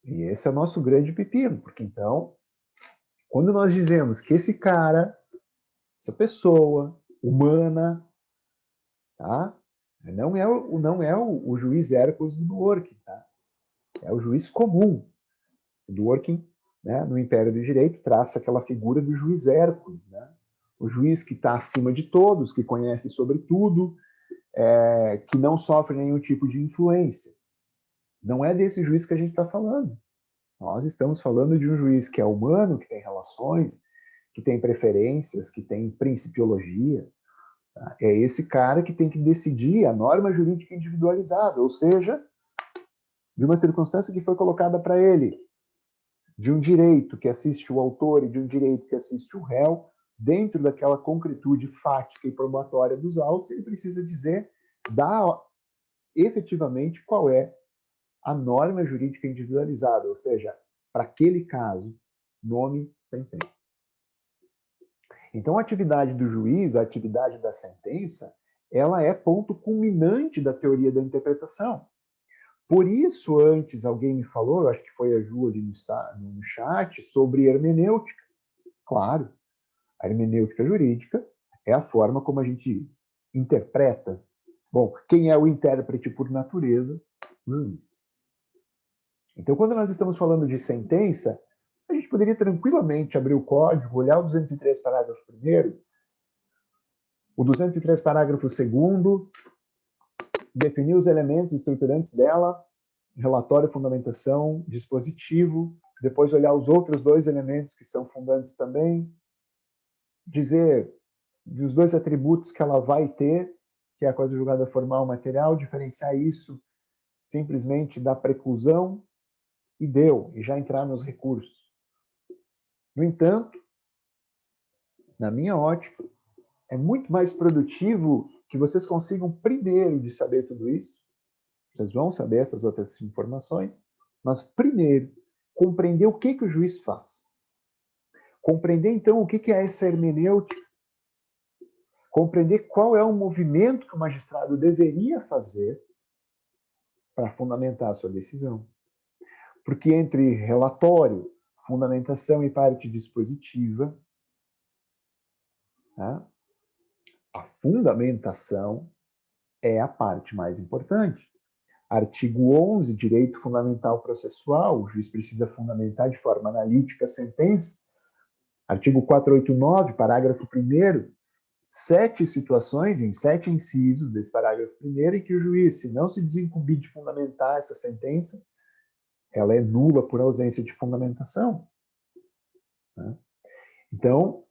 E esse é o nosso grande pepino, porque então, quando nós dizemos que esse cara, essa pessoa humana, tá? Não é o juiz Hércules do Dworkin, tá? É o juiz comum. O Dworkin, né, no Império do Direito, traça aquela figura do juiz Hércules, né? O juiz que está acima de todos, que conhece sobre tudo, que não sofre nenhum tipo de influência. Não é desse juiz que a gente está falando. Nós estamos falando de um juiz que é humano, que tem relações, que tem preferências, que tem principiologia. Tá? É esse cara que tem que decidir a norma jurídica individualizada, ou seja, de uma circunstância que foi colocada para ele, de um direito que assiste o autor e de um direito que assiste o réu, dentro daquela concretude fática e probatória dos autos, ele precisa dizer, dar efetivamente qual é a norma jurídica individualizada, ou seja, para aquele caso, nome, sentença. Então, a atividade do juiz, a atividade da sentença, ela é ponto culminante da teoria da interpretação. Por isso, antes, alguém me falou, eu acho que foi a Ju ali no chat, sobre hermenêutica. Claro, a hermenêutica jurídica é a forma como a gente interpreta. Bom, quem é o intérprete por natureza? O juiz. Então, quando nós estamos falando de sentença, a gente poderia tranquilamente abrir o código, olhar o 203 parágrafo 1º, o 203 parágrafo 2º, definir os elementos estruturantes dela, relatório, fundamentação, dispositivo, depois olhar os outros dois elementos que são fundantes também, dizer os dois atributos que ela vai ter, que é a coisa julgada formal material, diferenciar isso simplesmente da preclusão e deu, e já entrar nos recursos. No entanto, na minha ótica, é muito mais produtivo que vocês consigam, primeiro, de saber tudo isso. Vocês vão saber essas outras informações, mas, primeiro, compreender o que o juiz faz. Compreender, então, o que é essa hermenêutica. Compreender qual é o movimento que o magistrado deveria fazer para fundamentar a sua decisão. Porque entre relatório, fundamentação e parte dispositiva, tá? A fundamentação é a parte mais importante. Artigo 11, direito fundamental processual, o juiz precisa fundamentar de forma analítica a sentença. Artigo 489, parágrafo 1º, 7 situações, em 7 incisos desse parágrafo 1º, em que o juiz, se não se desincumbir de fundamentar essa sentença, ela é nula por ausência de fundamentação. Né? Então,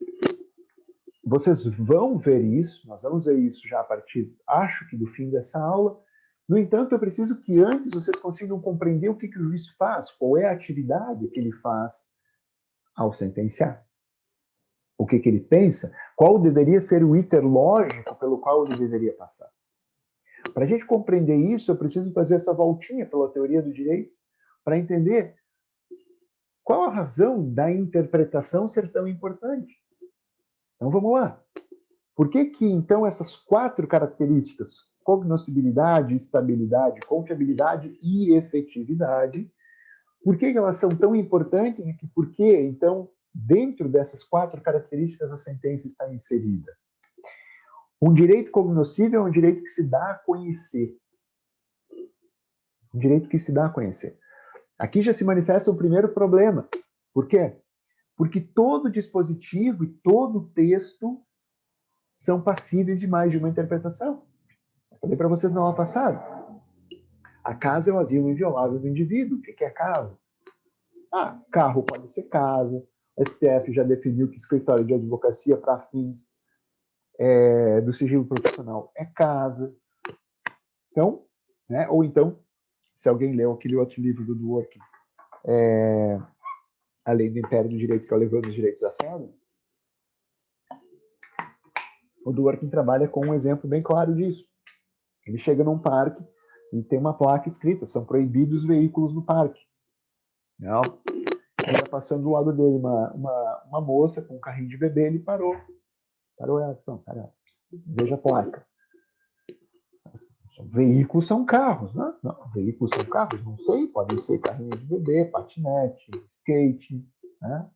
vocês vão ver isso, nós vamos ver isso já a partir, acho que do fim dessa aula. No entanto, eu preciso que antes vocês consigam compreender o que o juiz faz, qual é a atividade que ele faz ao sentenciar. O que ele pensa, qual deveria ser o iter lógico pelo qual ele deveria passar. Para a gente compreender isso, eu preciso fazer essa voltinha pela teoria do direito para entender qual a razão da interpretação ser tão importante. Então, vamos lá. Por que então, essas 4 características, cognoscibilidade, estabilidade, confiabilidade e efetividade, por que elas são tão importantes e por que, então, dentro dessas 4 características, a sentença está inserida? Um direito cognoscível é um direito que se dá a conhecer. Um direito que se dá a conhecer. Aqui já se manifesta o primeiro problema. Por quê? Porque todo dispositivo e todo texto são passíveis de mais de uma interpretação. Eu falei para vocês na aula passada. A casa é o asilo inviolável do indivíduo. O que é casa? Carro pode ser casa. O STF já definiu que escritório de advocacia para fins do sigilo profissional é casa. Então, né, ou então, se alguém leu aquele outro livro do Dworkin, A Lei do Império do Direito, que é o Levando os Direitos a Sério, o Dworkin trabalha com um exemplo bem claro disso. Ele chega num parque e tem uma placa escrita: são proibidos veículos no parque. Não. Ele está passando do lado dele uma moça com um carrinho de bebê, ele parou ela. Não, cara, veja a placa. Veículos são carros, né? Não, veículos são carros, não sei, podem ser carrinho de bebê, patinete, skate, né?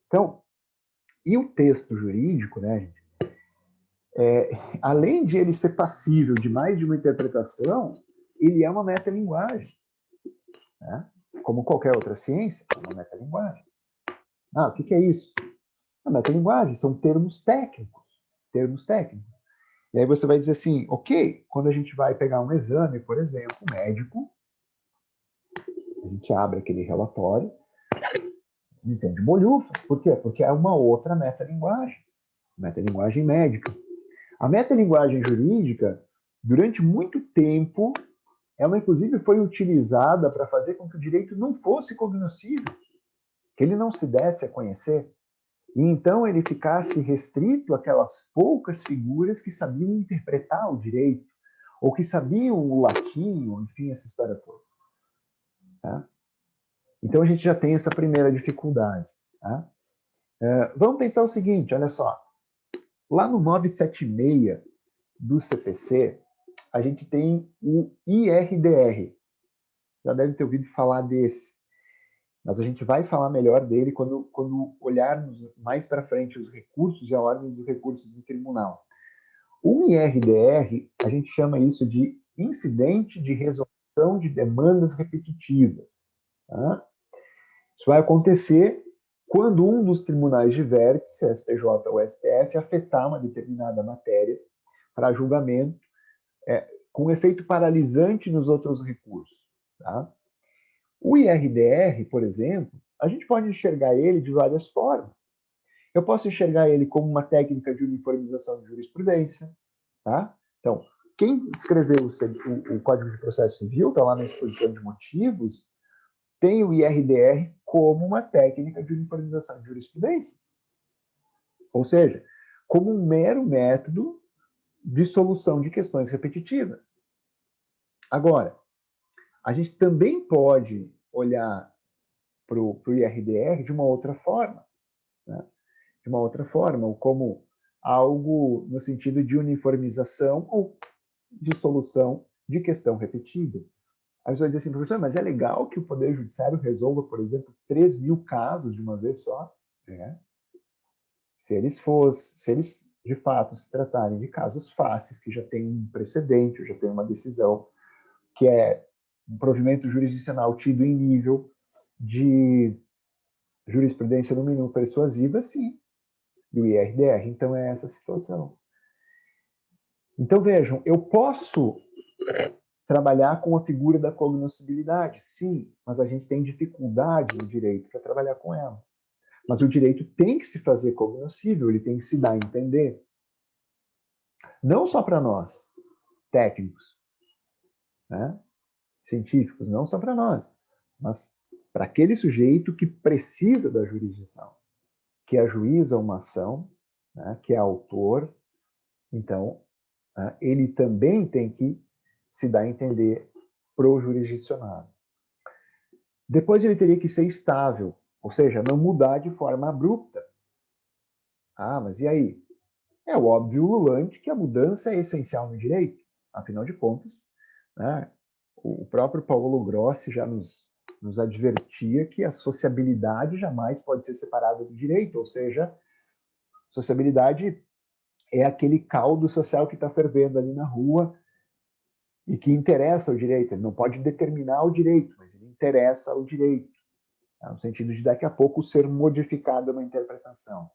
Então, e o texto jurídico, né, gente? Além de ele ser passível de mais de uma interpretação, ele é uma metalinguagem, né? Como qualquer outra ciência, é uma metalinguagem. O que é isso? A metalinguagem são termos técnicos. E aí você vai dizer assim, ok, quando a gente vai pegar um exame, por exemplo, médico, a gente abre aquele relatório, entende bolhufas. Por quê? Porque é uma outra metalinguagem médica. A metalinguagem jurídica, durante muito tempo, ela inclusive foi utilizada para fazer com que o direito não fosse cognoscível, que ele não se desse a conhecer. E então ele ficasse restrito àquelas poucas figuras que sabiam interpretar o direito, ou que sabiam o latim, ou enfim, essa história toda. Tá? Então a gente já tem essa primeira dificuldade. Tá? Vamos pensar o seguinte, olha só. Lá no 976 do CPC, a gente tem o IRDR. Já deve ter ouvido falar desse. Mas a gente vai falar melhor dele quando olharmos mais para frente os recursos e a ordem dos recursos do tribunal. O IRDR, a gente chama isso de incidente de resolução de demandas repetitivas. Tá? Isso vai acontecer quando um dos tribunais de vértice, STJ ou STF, afetar uma determinada matéria para julgamento, com efeito paralisante nos outros recursos. Tá? O IRDR, por exemplo, a gente pode enxergar ele de várias formas. Eu posso enxergar ele como uma técnica de uniformização de jurisprudência. Tá? Então, quem escreveu o Código de Processo Civil, está lá na exposição de motivos, tem o IRDR como uma técnica de uniformização de jurisprudência. Ou seja, como um mero método de solução de questões repetitivas. Agora, a gente também pode olhar para o IRDR de uma outra forma. Né? De uma outra forma, ou como algo no sentido de uniformização ou de solução de questão repetida. Aí você vai dizer assim, professor, mas é legal que o Poder Judiciário resolva, por exemplo, 3.000 casos de uma vez só? Se eles de fato se tratarem de casos fáceis, que já tem um precedente, já tem uma decisão, que é um provimento jurisdicional tido em nível de jurisprudência no mínimo persuasiva, sim, do IRDR. Então é essa situação. Então vejam, eu posso trabalhar com a figura da cognoscibilidade, sim, mas a gente tem dificuldade no direito para trabalhar com ela. Mas o direito tem que se fazer cognoscível, ele tem que se dar a entender. Não só para nós, técnicos, né? Científicos, não só para nós, mas para aquele sujeito que precisa da jurisdição, que ajuiza uma ação, né? Que é autor. Então, né? Ele também tem que se dar a entender pro jurisdicionado. Depois ele teria que ser estável, ou seja, não mudar de forma abrupta. Mas e aí? É o óbvio ululante que a mudança é essencial no direito. Afinal de contas, né, o próprio Paulo Grossi já nos advertia que a sociabilidade jamais pode ser separada do direito, ou seja, sociabilidade é aquele caldo social que está fervendo ali na rua e que interessa ao direito. Ele não pode determinar o direito, mas ele interessa ao direito, no sentido de daqui a pouco ser modificada uma interpretação.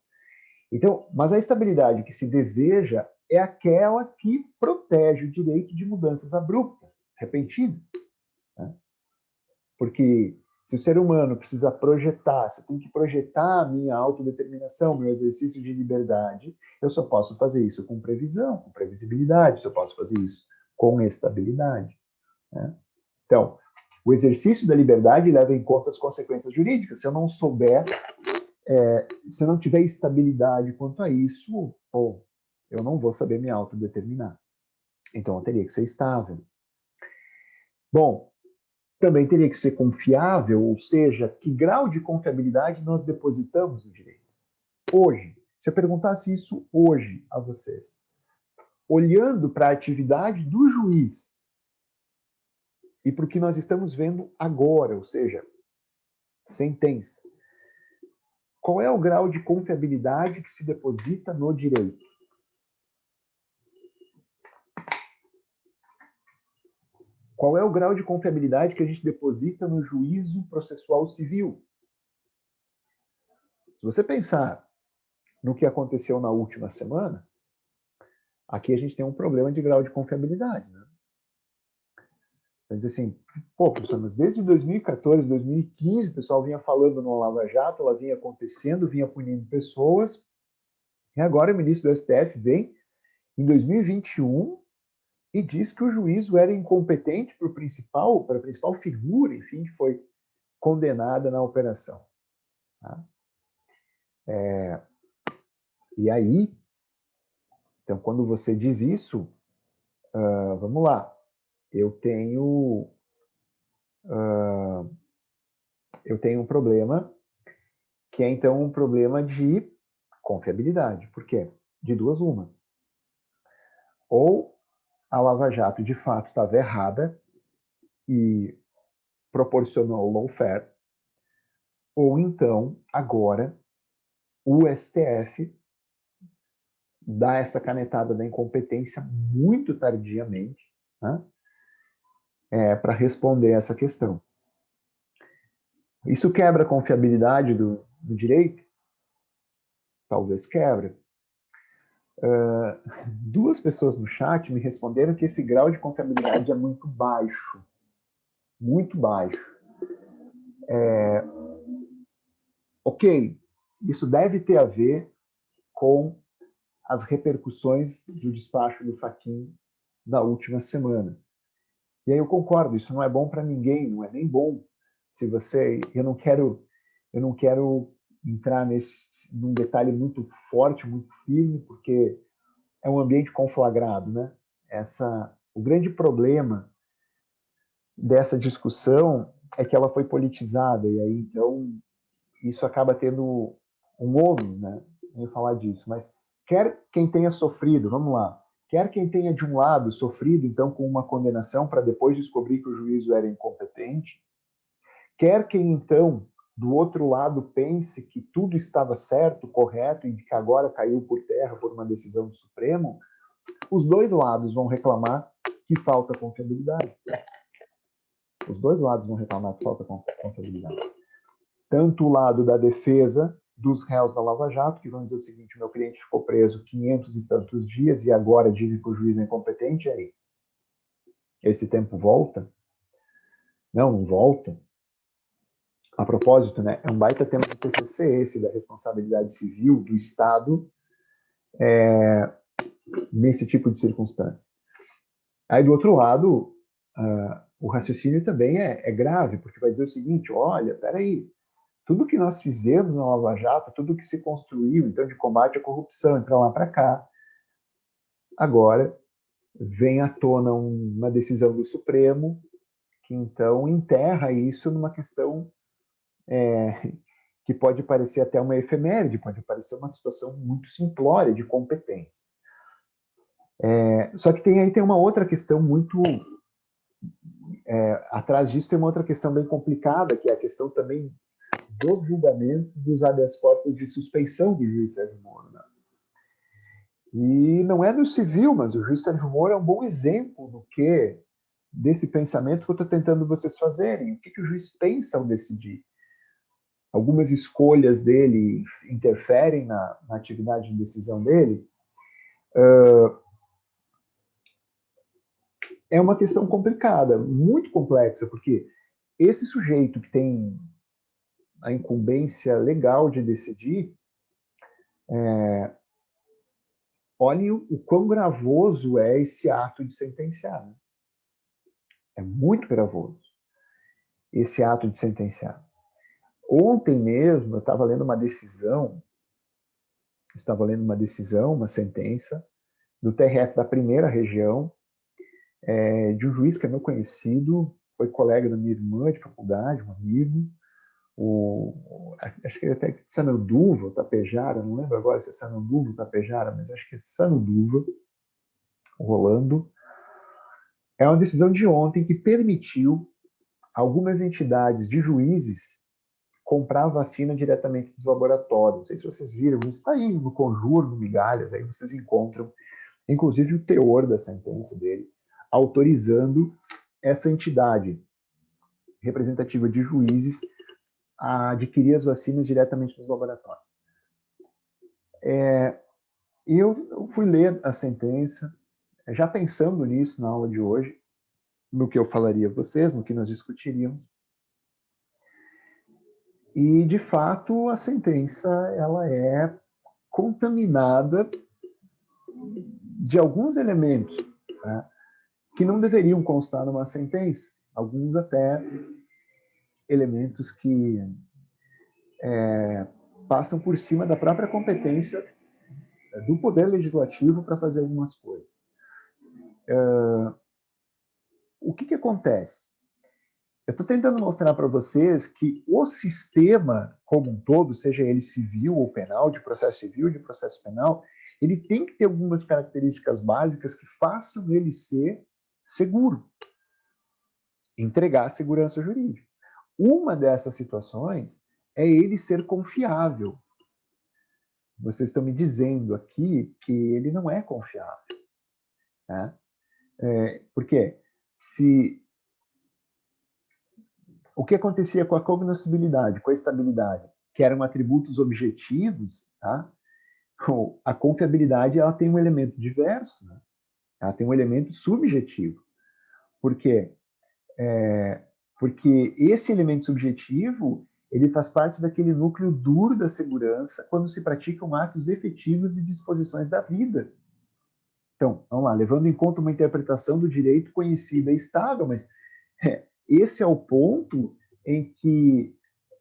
Então, mas a estabilidade que se deseja é aquela que protege o direito de mudanças abruptas, repentinas. Né? Porque Se o ser humano precisa projetar, se eu tenho que projetar a minha autodeterminação, meu exercício de liberdade, eu só posso fazer isso com previsão, com previsibilidade, só posso fazer isso com estabilidade. Né? Então, o exercício da liberdade leva em conta as consequências jurídicas. Se eu não souber, se eu não tiver estabilidade quanto a isso, eu não vou saber me autodeterminar. Então, eu teria que ser estável. Bom, também teria que ser confiável, ou seja, que grau de confiabilidade nós depositamos no direito. Hoje, se eu perguntasse isso hoje a vocês, olhando para a atividade do juiz e para o que nós estamos vendo agora, ou seja, sentença, qual é o grau de confiabilidade que se deposita no direito? Qual é o grau de confiabilidade que a gente deposita no juízo processual civil? Se você pensar no que aconteceu na última semana, aqui a gente tem um problema de grau de confiabilidade. Né? Quer dizer assim, professor, mas desde 2014, 2015, o pessoal vinha falando no Lava Jato, ela vinha acontecendo, vinha punindo pessoas, e agora o ministro do STF vem em 2021 e diz que o juízo era incompetente para a principal figura, enfim, que foi condenada na operação. Tá? E aí, então, quando você diz isso, vamos lá, eu tenho um problema, que é, então, um problema de confiabilidade. Por quê? De duas uma. Ou a Lava Jato, de fato, estava errada e proporcionou lawfare, ou então, agora, o STF dá essa canetada da incompetência muito tardiamente, né, para responder essa questão. Isso quebra a confiabilidade do direito? Talvez quebra. Duas pessoas no chat me responderam que esse grau de confiabilidade é muito baixo. Muito baixo. Ok, isso deve ter a ver com as repercussões do despacho do Fachin da última semana. E aí eu concordo, isso não é bom para ninguém, não é nem bom. Se você, eu não quero entrar num detalhe muito forte, muito firme, porque é um ambiente conflagrado, né? O grande problema dessa discussão é que ela foi politizada, e aí, então, isso acaba tendo um ônus, né? Eu ia falar disso, mas quer quem tenha sofrido, vamos lá, quer quem tenha, de um lado, sofrido, então, com uma condenação para depois descobrir que o juízo era incompetente, quer quem, então, do outro lado, pense que tudo estava certo, correto, e que agora caiu por terra por uma decisão do Supremo, os dois lados vão reclamar que falta confiabilidade. Os dois lados vão reclamar que falta confiabilidade. Tanto o lado da defesa dos réus da Lava Jato, que vão dizer o seguinte: meu cliente ficou preso 500 e tantos dias e agora dizem que o juiz é incompetente, aí esse tempo volta? Não volta. A propósito, né, é um baita tema do TCC esse, da responsabilidade civil do Estado nesse tipo de circunstância. Aí, do outro lado, o raciocínio também é grave, porque vai dizer o seguinte: olha, peraí, tudo que nós fizemos na Lava Jato, tudo que se construiu, então, de combate à corrupção, para lá para cá, agora vem à tona uma decisão do Supremo que, então, enterra isso numa questão que pode parecer até uma efeméride, pode parecer uma situação muito simplória de competência. Só que tem uma outra questão muito... atrás disso tem uma outra questão bem complicada, que é a questão também dos julgamentos dos habeas corpus de suspeição do juiz Sérgio Moro. Né? E não é no civil, mas o juiz Sérgio Moro é um bom exemplo desse pensamento que eu estou tentando vocês fazerem. O que o juiz pensa ao decidir? Algumas escolhas dele interferem na atividade de decisão dele. É uma questão complicada, muito complexa, porque esse sujeito que tem a incumbência legal de decidir, olhem o quão gravoso é esse ato de sentenciar. Né? É muito gravoso esse ato de sentenciar. Ontem mesmo eu estava lendo uma decisão, uma sentença do TRF da primeira região, de um juiz que é meu conhecido, foi colega da minha irmã de faculdade, um amigo, acho que até Sananduva, Tapejara, não lembro agora se é Sananduva ou Tapejara, mas acho que é Sananduva, Rolando. É uma decisão de ontem que permitiu algumas entidades de juízes comprar vacina diretamente dos laboratórios. Não sei se vocês viram, isso está aí no Conjuro, no Migalhas, aí vocês encontram, inclusive, o teor da sentença dele, autorizando essa entidade representativa de juízes a adquirir as vacinas diretamente nos laboratórios. Eu fui ler a sentença, já pensando nisso na aula de hoje, no que eu falaria a vocês, no que nós discutiríamos. E, de fato, a sentença ela é contaminada de alguns elementos, né, que não deveriam constar numa sentença. Alguns até elementos que passam por cima da própria competência do Poder Legislativo para fazer algumas coisas. O que acontece? Eu estou tentando mostrar para vocês que o sistema como um todo, seja ele civil ou penal, de processo civil, de processo penal, ele tem que ter algumas características básicas que façam ele ser seguro, entregar a segurança jurídica. Uma dessas situações é ele ser confiável. Vocês estão me dizendo aqui que ele não é confiável. Né? Por quê? O que acontecia com a cognoscibilidade, com a estabilidade, que eram atributos objetivos, tá? A confiabilidade ela tem um elemento diverso, né? Ela tem um elemento subjetivo. Por quê? Porque esse elemento subjetivo ele faz parte daquele núcleo duro da segurança quando se praticam atos efetivos de disposições da vida. Então, vamos lá, levando em conta uma interpretação do direito conhecida e estável, mas esse é o ponto em que,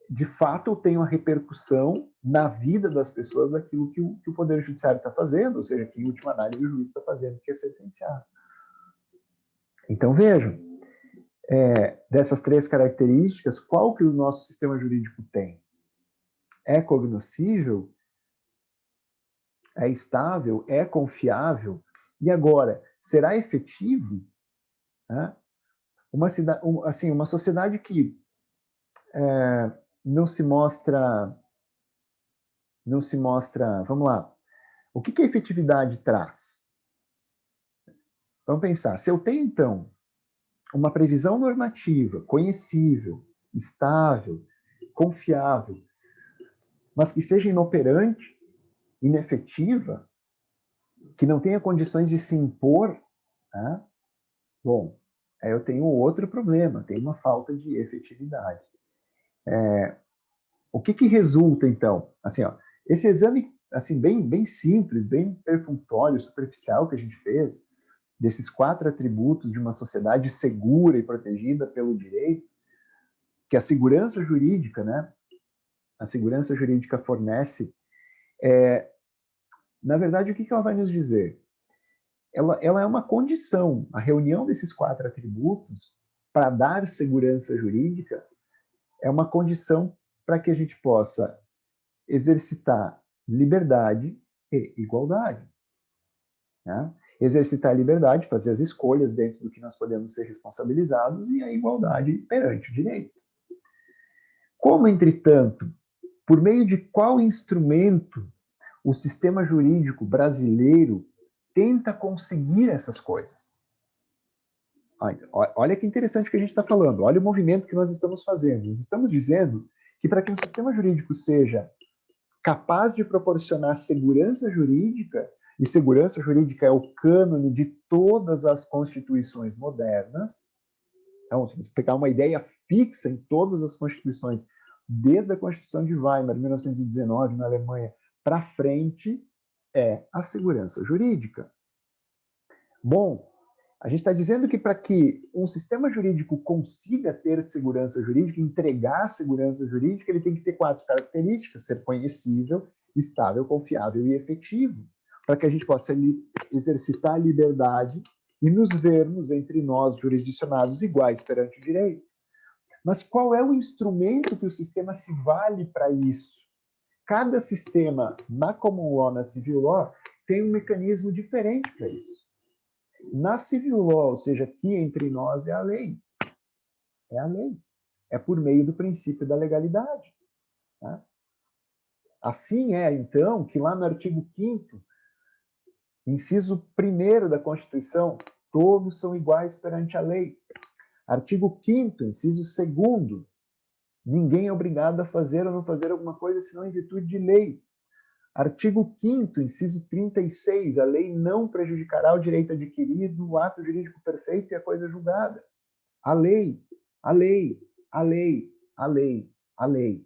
de fato, eu tenho a repercussão na vida das pessoas daquilo que o Poder Judiciário está fazendo, ou seja, que, em última análise, o juiz está fazendo, que é sentenciar. Então, vejam, dessas três características, qual que o nosso sistema jurídico tem? É cognoscível? É estável? É confiável? E agora, será efetivo? Né? Uma sociedade que não se mostra, vamos lá, o que a efetividade traz? Vamos pensar, se eu tenho, então, uma previsão normativa, conhecível, estável, confiável, mas que seja inoperante, inefetiva, que não tenha condições de se impor, né? Bom, aí eu tenho outro problema, tenho uma falta de efetividade. O que resulta, então? Assim, ó, esse exame assim, bem simples, bem perfunctório, superficial que a gente fez, desses 4 atributos de uma sociedade segura e protegida pelo direito, que a segurança jurídica, né? A segurança jurídica fornece, na verdade, o que ela vai nos dizer? Ela é uma condição, a reunião desses 4 atributos para dar segurança jurídica é uma condição para que a gente possa exercitar liberdade e igualdade. Né? Exercitar a liberdade, fazer as escolhas dentro do que nós podemos ser responsabilizados e a igualdade perante o direito. Como, entretanto, por meio de qual instrumento o sistema jurídico brasileiro tenta conseguir essas coisas? Olha que interessante o que a gente está falando, olha o movimento que nós estamos fazendo. Nós estamos dizendo que para que um sistema jurídico seja capaz de proporcionar segurança jurídica, e segurança jurídica é o cânone de todas as constituições modernas. Então, se você pegar uma ideia fixa em todas as constituições, desde a Constituição de Weimar, 1919, na Alemanha, para frente, é a segurança jurídica. Bom, a gente está dizendo que para que um sistema jurídico consiga ter segurança jurídica, entregar segurança jurídica, ele tem que ter 4 características: ser conhecível, estável, confiável e efetivo, para que a gente possa exercitar a liberdade e nos vermos entre nós, jurisdicionados, iguais perante o direito. Mas qual é o instrumento que o sistema se vale para isso? Cada sistema, na common law, na civil law, tem um mecanismo diferente para isso. Na civil law, ou seja, aqui entre nós, é a lei. É a lei. É por meio do princípio da legalidade. Tá? Assim é, então, que lá no artigo 5º, inciso 1º da Constituição, todos são iguais perante a lei. Artigo 5º, inciso 2º, ninguém é obrigado a fazer ou não fazer alguma coisa senão em virtude de lei. Artigo 5º, inciso 36, a lei não prejudicará o direito adquirido, o ato jurídico perfeito e a coisa julgada. A lei, a lei, a lei, a lei, a lei.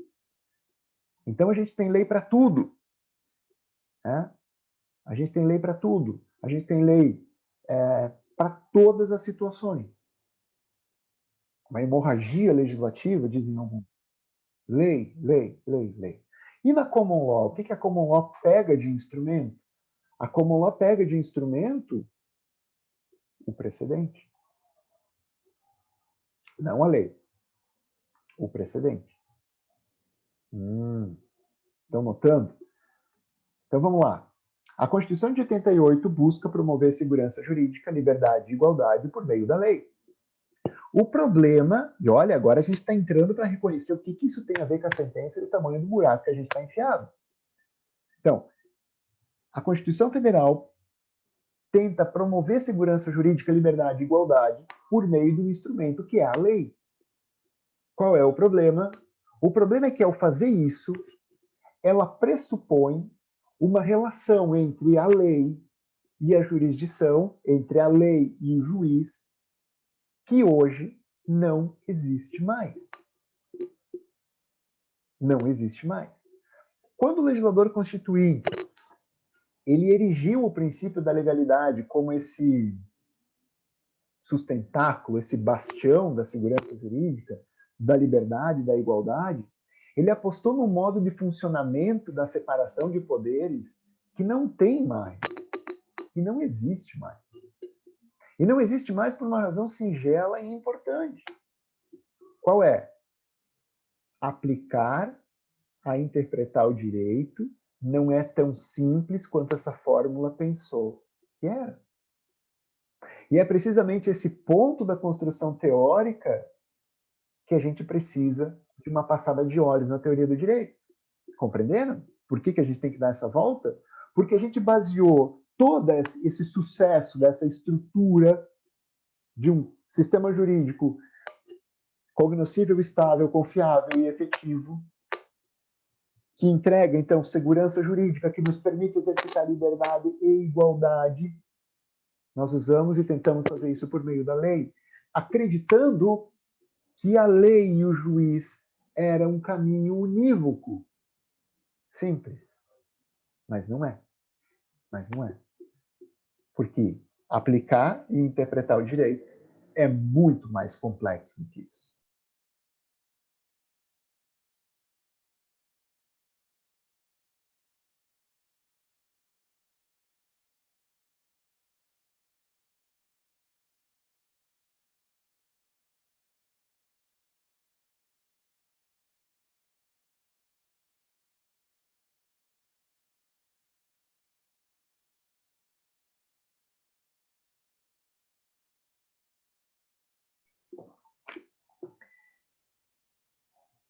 Então a gente tem lei para tudo. Né? A gente tem lei para tudo. A gente tem lei para todas as situações. Uma hemorragia legislativa, dizem alguns. Lei, lei, lei, lei. E na common law? O que a common law pega de instrumento? A common law pega de instrumento o precedente. Não a lei. O precedente. Estão notando? Então vamos lá. A Constituição de 88 busca promover segurança jurídica, liberdade e igualdade por meio da lei. O problema, e olha, agora a gente está entrando para reconhecer o que isso tem a ver com a sentença e o tamanho do buraco que a gente está enfiado. Então, a Constituição Federal tenta promover segurança jurídica, liberdade e igualdade por meio do instrumento que é a lei. Qual é o problema? O problema é que, ao fazer isso, ela pressupõe uma relação entre a lei e a jurisdição, entre a lei e o juiz, que hoje não existe mais. Não existe mais. Quando o legislador constituinte ele erigiu o princípio da legalidade como esse sustentáculo, esse bastião da segurança jurídica, da liberdade, da igualdade, ele apostou no modo de funcionamento da separação de poderes que não tem mais, que não existe mais. E não existe mais por uma razão singela e importante. Qual é? Aplicar a interpretar o direito não é tão simples quanto essa fórmula pensou que era. E é precisamente esse ponto da construção teórica que a gente precisa de uma passada de olhos na teoria do direito. Compreenderam? Por que a gente tem que dar essa volta? Porque a gente baseou todo esse sucesso dessa estrutura de um sistema jurídico cognoscível, estável, confiável e efetivo, que entrega, então, segurança jurídica, que nos permite exercitar liberdade e igualdade. Nós usamos e tentamos fazer isso por meio da lei, acreditando que a lei e o juiz eram um caminho unívoco. Simples. Mas não é. Mas não é. Porque aplicar e interpretar o direito é muito mais complexo do que isso.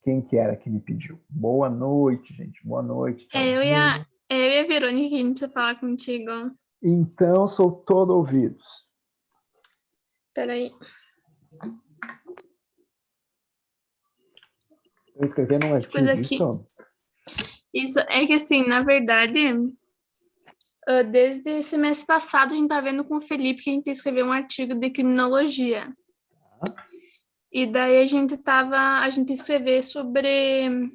Quem que era que me pediu? Boa noite, gente. Boa noite. Eu e a Verônica, que a gente precisa falar contigo. Então, sou todo ouvidos. Peraí. Estou escrevendo um artigo. Coisa aqui. Isso, é que assim, na verdade, desde semestre passado, a gente tá vendo com o Felipe que a gente escreveu um artigo de criminologia. E daí a gente ia escrever sobre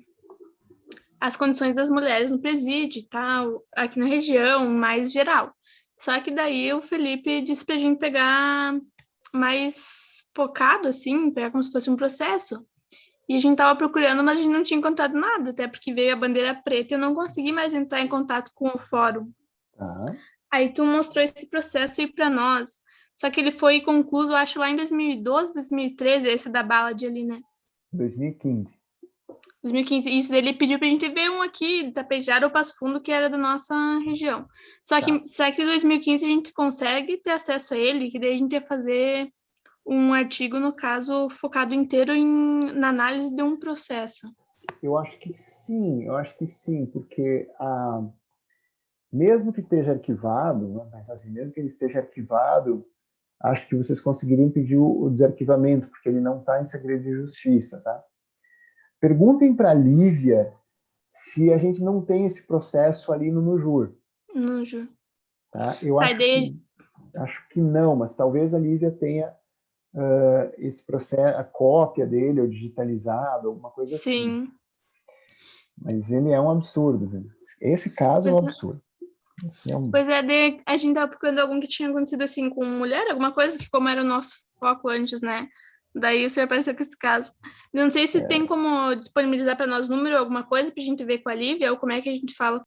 as condições das mulheres no presídio e tal, aqui na região, mais geral. Só que daí o Felipe disse pra gente pegar mais focado, assim, pegar como se fosse um processo. E a gente tava procurando, mas a gente não tinha encontrado nada, até porque veio a bandeira preta e eu não consegui mais entrar em contato com o fórum. Tá. Aí tu mostrou esse processo aí pra nós. Só que ele foi concluído, eu acho, lá em 2012, 2013, esse da Ballad ali, né? 2015. 2015. Isso, daí ele pediu pra gente ver um aqui, Tapejara ou Passo Fundo, que era da nossa região. Só que, Tá. será que em 2015 a gente consegue ter acesso a ele? Que daí a gente ia fazer um artigo, no caso, focado inteiro na análise de um processo. Eu acho que sim, porque mesmo que esteja arquivado, né, mas assim, mesmo que ele esteja arquivado, acho que vocês conseguiriam pedir o desarquivamento, porque ele não está em segredo de justiça, tá? Perguntem para a Lívia se a gente não tem esse processo ali no Nujur, Não, Ju. tá? Eu Tá, acho que não, mas talvez a Lívia tenha esse processo, a cópia dele, ou digitalizado, alguma coisa assim. Sim. Mas ele é um absurdo, viu? Esse caso é um absurdo. Pois é, a gente tava procurando algum que tinha acontecido assim com mulher, alguma coisa que como era o nosso foco antes, né? Daí o senhor apareceu com esse caso. Não sei se tem como disponibilizar para nós número, alguma coisa, pra gente ver com a Lívia, ou como é que a gente fala